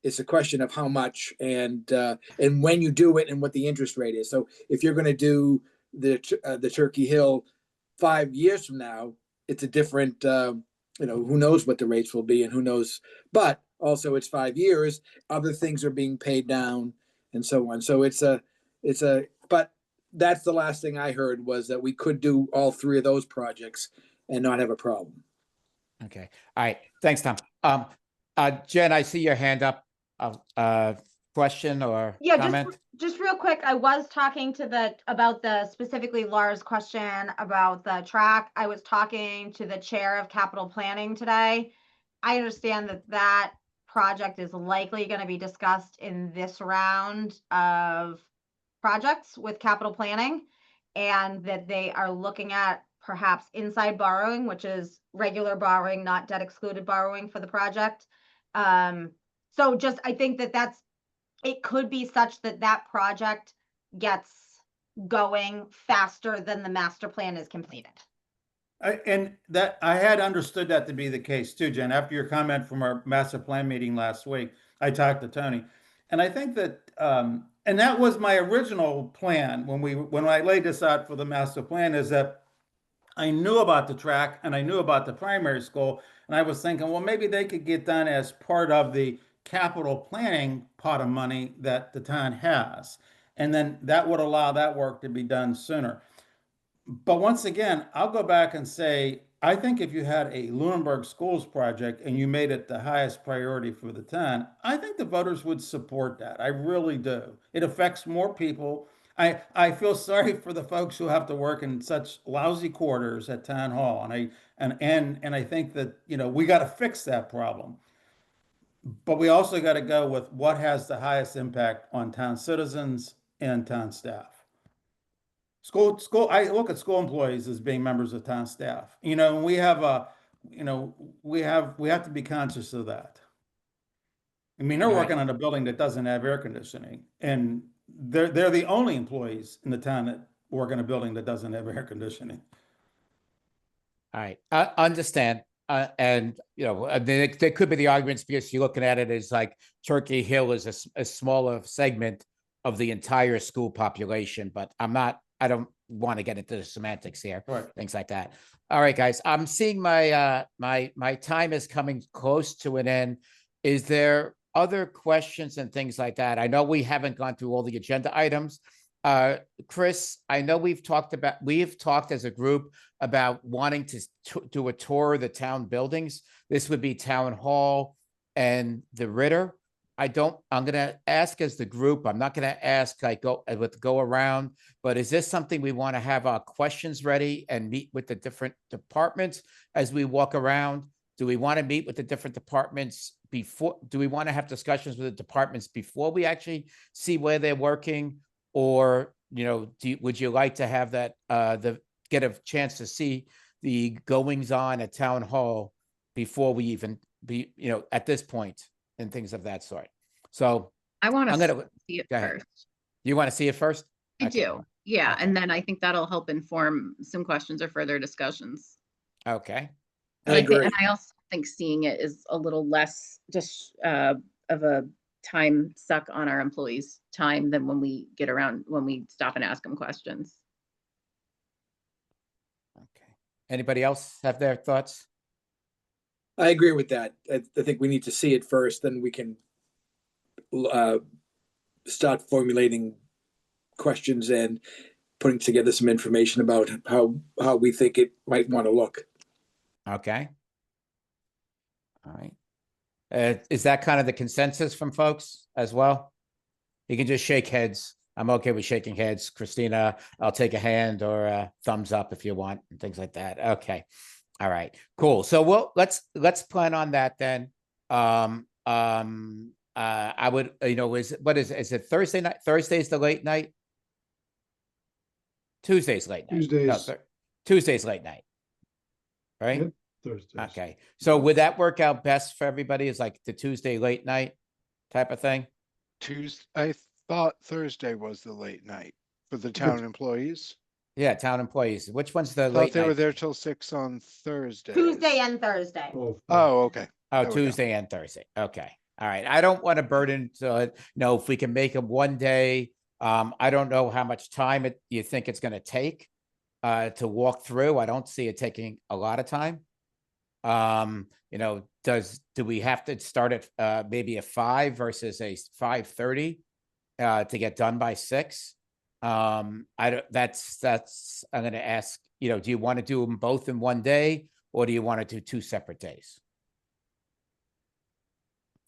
It's a question of how much and when you do it and what the interest rate is. So if you're going to do the Turkey Hill 5 years from now, it's a different, who knows what the rates will be and who knows, but also it's 5 years, other things are being paid down and so on. So but that's the last thing I heard, was that we could do all three of those projects and not have a problem. Okay, all right, thanks, Tom. Jen, I see your hand up. Question or comment? Just real quick, I was talking about specifically Laura's question about the track. I was talking to the chair of capital planning today. I understand that project is likely going to be discussed in this round of projects with capital planning, and that they are looking at perhaps inside borrowing, which is regular borrowing, not debt excluded borrowing for the project. So just, I think it could be such that project gets going faster than the master plan is completed. I had understood that to be the case too, Jen. After your comment from our master plan meeting last week, I talked to Tony, and I think that, and that was my original plan when I laid this out for the master plan, is that I knew about the track and I knew about the primary school, and I was thinking, well, maybe they could get done as part of the capital planning pot of money that the town has, and then that would allow that work to be done sooner. But once again, I'll go back and say, I think if you had a Lunenburg Schools project and you made it the highest priority for the town, I think the voters would support that. I really do. It affects more people. I feel sorry for the folks who have to work in such lousy quarters at town hall, and I think that, we got to fix that problem. But we also got to go with what has the highest impact on town citizens and town staff. I look at school employees as being members of town staff. We have we have to be conscious of that. I mean, they're working on a building that doesn't have air conditioning, and they're the only employees in the town that work in a building that doesn't have air conditioning. All right, I understand. And there could be the arguments, because you're looking at it as like Turkey Hill is a smaller segment of the entire school population, but I don't want to get into the semantics here, right. Things like that. All right, guys, I'm seeing my my time is coming close to an end. Is there other questions and things like that? I know we haven't gone through all the agenda items. Chris, I know we've talked as a group about wanting to do a tour of the town buildings. This would be Town Hall and the Ritter. I'm going to ask as the group. I'm not going to ask go around, but is this something we want to have our questions ready and meet with the different departments as we walk around? Do we want to meet with the different departments before? Do we want to have discussions with the departments before we actually see where they're working? Or, would you like to have that, get a chance to see the goings on at Town Hall before we even be, at this point, and things of that sort? So I want to see it first. You want to see it first? I Okay. do. Yeah. Okay. And then I think that'll help inform some questions or further discussions. Okay. I agree. And I think seeing it is a little less just of a time suck on our employees' time than when we stop and ask them questions. Okay. Anybody else have their thoughts? I agree with that. I think we need to see it first, then we can start formulating questions and putting together some information about how we think it might want to look. Okay. All right. Is that kind of the consensus from folks as well? You can just shake heads. I'm okay with shaking heads. Christina, I'll take a hand or a thumbs up if you want and things like that. Okay. All right, cool. So let's plan on that then. I would, is it Thursday night? Thursday's the late night? Tuesday's late night. Tuesdays. No, Tuesday's late night. Right? Yeah, Thursdays. Okay. So would that work out best for everybody? Is like the Tuesday late night type of thing? I thought Thursday was the late night for the town employees. Yeah, town employees. Which one's the I thought late they were night? there till 6 on Thursday. Tuesday and Thursday. Both. Oh, okay. Oh, There we go. Tuesday and Thursday. Okay. All right. I don't want to burden, so if we can make them one day, I don't know how much time you think it's going to take to walk through. I don't see it taking a lot of time. Do we have to start at maybe a 5 versus a 5:30 to get done by 6? I'm going to ask, do you want to do them both in one day or do you want to do 2 separate days?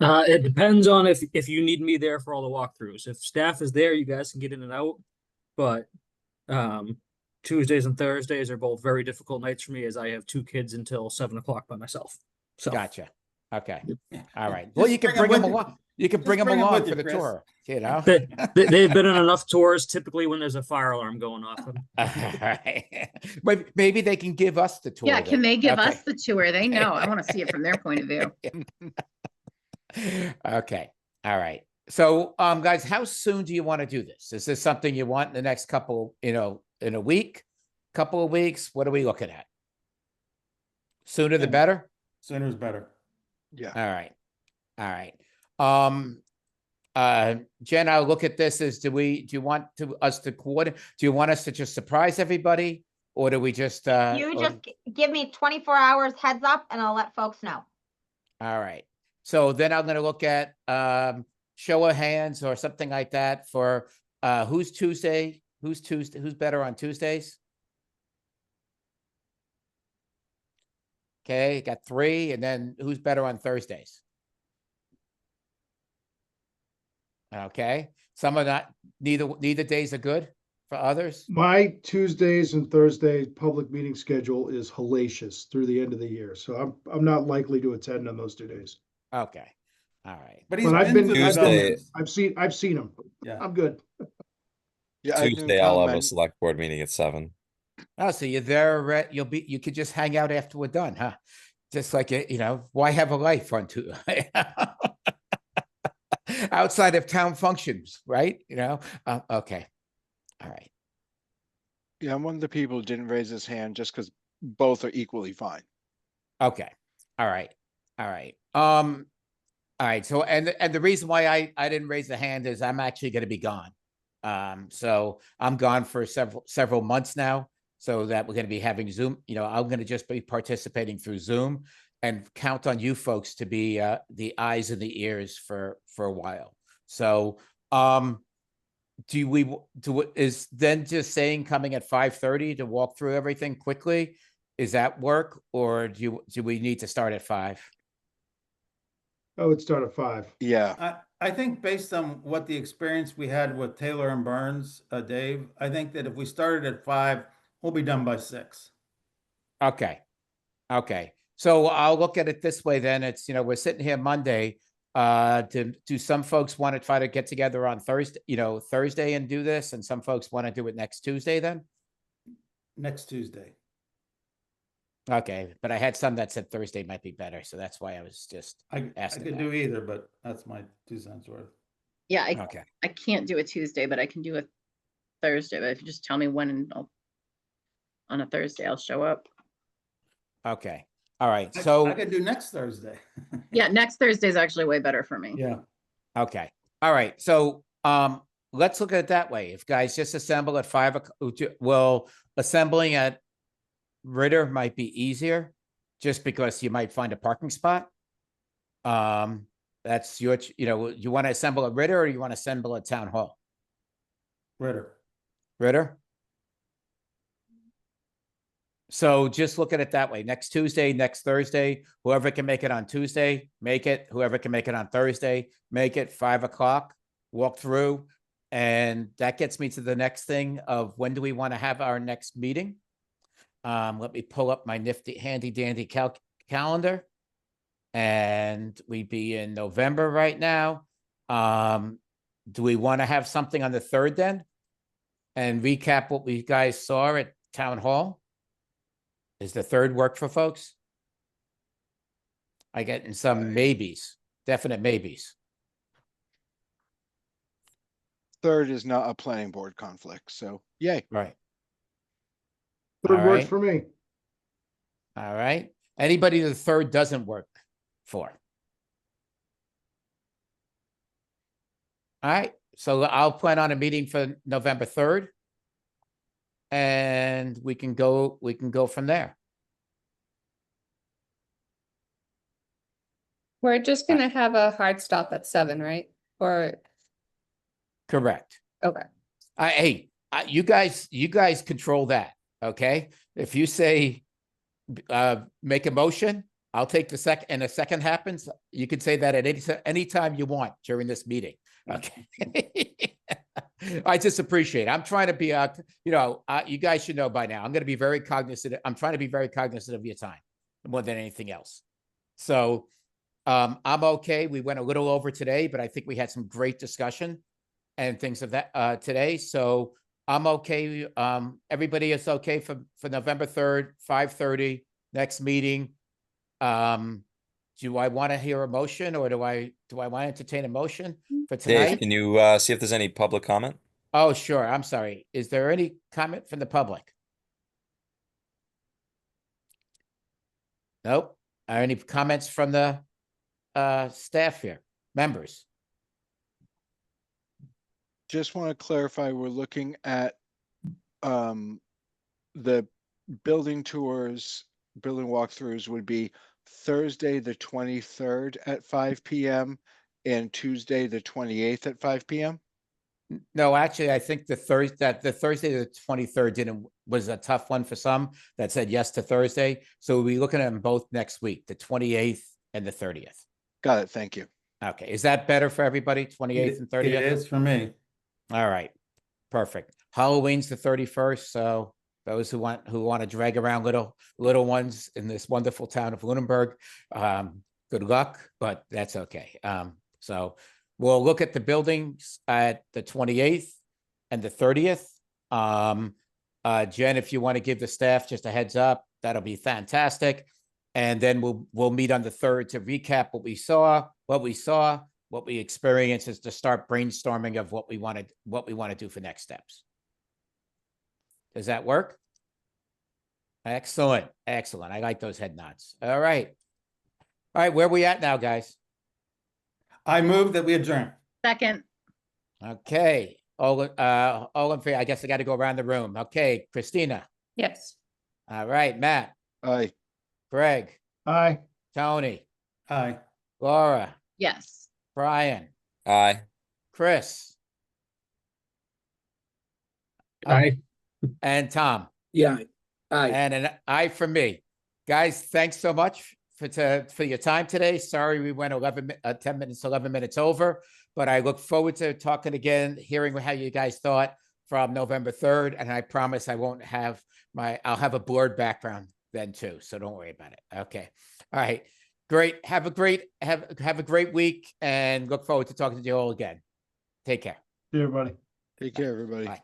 It depends on if you need me there for all the walkthroughs. If staff is there, you guys can get in and out. But Tuesdays and Thursdays are both very difficult nights for me as I have 2 kids until 7 o'clock by myself. So Gotcha. Okay. All right. Well, you can bring them along. You can bring them along for the tour, they've been on enough tours typically when there's a fire alarm going off. All right. Maybe they can give us the tour. Yeah, can then. they give Okay. us the tour? They know. I want to see it from their point of view. Okay. All right. So, guys, how soon do you want to do this? Is this something you want in the next couple, in a week, couple of weeks? What are we looking at? Sooner the better? Sooner is better. Yeah. All right. All right. Jen, I'll look at this as do you want us to coordinate? Do you want us to just surprise everybody? Or do we just You just give me 24 hours heads up and I'll let folks know. all right. So then I'm gonna look at show of hands or something like that for who's better on Tuesdays? Okay, got 3, and then who's better on Thursdays? Okay, some are not, neither days are good for others. My Tuesdays and Thursdays public meeting schedule is hellacious through the end of the year, so I'm not likely to attend on those 2 days. Okay, all right. But he's But I've been, Tuesday. I've seen them. Yeah. I'm good. Yeah, I Tuesday, I'll have a select board meeting at 7. Oh, so you're there, you could just hang out after we're done, huh? Just like, why have a life on outside of town functions, right? Okay. All right. Yeah, I'm one of the people who didn't raise his hand just because both are equally fine. Okay. All right. All right. All right. So, and the reason why I didn't raise the hand is I'm actually going to be gone. So I'm gone for several months now. So that we're going to be having Zoom, I'm going to just be participating through Zoom and count on you folks to be the eyes and the ears for a while. So is then just saying coming at 5:30 to walk through everything quickly? Is that work, or do we need to start at 5? I would start at 5. Yeah. I think based on what the experience we had with Taylor and Burns, Dave, I think that if we started at 5, we'll be done by 6. Okay. Okay. So I'll look at it this way then. It's, we're sitting here Monday. Do some folks want to try to get together on Thursday and do this? And some folks want to do it next Tuesday then? Next Tuesday. Okay. But I had some that said Thursday might be better. So that's why I was just I asking. could do either, but that's my 2 cents worth. Yeah, Okay. I can't do a Tuesday, but I can do a Thursday. But if you just tell me when on a Thursday, I'll show up. Okay. All right, I so, could do next Thursday. Yeah, next Thursday is actually way better for me. Yeah. okay, all right, so, let's look at it that way. If guys just assemble at 5 o'clock, well, assembling at Ritter might be easier, just because you might find a parking spot. That's your, you want to assemble at Ritter or you want to assemble at Town Hall? Ritter. Ritter? So just look at it that way. Next Tuesday, next Thursday, whoever can make it on Tuesday, make it. Whoever can make it on Thursday, make it 5 o'clock, walk through. And that gets me to the next thing of when do we want to have our next meeting? Let me pull up my nifty handy dandy calendar. And we'd be in November right now. Do we want to have something on the 3rd then? And recap what we guys saw at Town Hall? Is the 3rd work for folks? I get in some maybes, definite maybes. 3rd is not a planning board conflict, so yay. Right. 3rd All works right. for me. All right. Anybody the 3rd doesn't work for? All right. So I'll plan on a meeting for November 3rd. And we can go from there. We're just gonna have a hard stop at 7, right? Or, Correct. okay, Hey, you guys control that, okay? If you say, make a motion, I'll take the second, and a second happens, you can say that at any time you want during this meeting, okay? I just appreciate it. I'm trying to be, you guys should know by now, I'm going to be very cognizant. I'm trying to be very cognizant of your time more than anything else. So, I'm okay. We went a little over today, but I think we had some great discussion and things of that today. So I'm okay. Everybody is okay for November 3rd, 5:30, next meeting. Do I want to hear a motion, or do I want to entertain a motion for tonight? Dave, can you see if there's any public comment? Oh, sure. I'm sorry. Is there any comment from the public? Nope. Are any comments from the staff here, members? Just want to clarify, we're looking at the building tours, building walkthroughs would be Thursday, the 23rd at 5 p.m. and Tuesday, the 28th at 5 p.m. No, actually, I think the Thursday, the 23rd was a tough one for some that said yes to Thursday. So we'll be looking at them both next week, the 28th and the 30th. Got it. Thank you. Okay. Is that better for everybody? 28th and 30th? It is for me. All right. Perfect. Halloween's the 31st. So those who want to drag around little ones in this wonderful town of Lunenburg, good luck, but that's okay. So we'll look at the buildings at the 28th and the 30th. Jen, if you want to give the staff just a heads up, that'll be fantastic. And then we'll meet on the 3rd to recap what we saw, what we experienced, is to start brainstorming of what we want to do for next steps. Does that work? Excellent. Excellent. I like those head nods. All right. All right. Where are we at now, guys? I move that we adjourn. Second, Okay. All in favor. I guess I got to go around the room. Okay. Christina. yes. All right. Matt, Aye. Greg, Aye. Tony, Aye. Laura, yes. Brian, Aye. Chris, Aye. and Tom. Yeah. Aye. And an aye from me. Guys, thanks so much for your time today. Sorry we went 10 minutes, 11 minutes over, but I look forward to talking again, hearing how you guys thought from November 3rd. And I promise I won't have I'll have a blurred background then too. So don't worry about it. Okay. All right. Great. Have a great week, and look forward to talking to you all again. Take care. See everybody. Take care, everybody. Bye.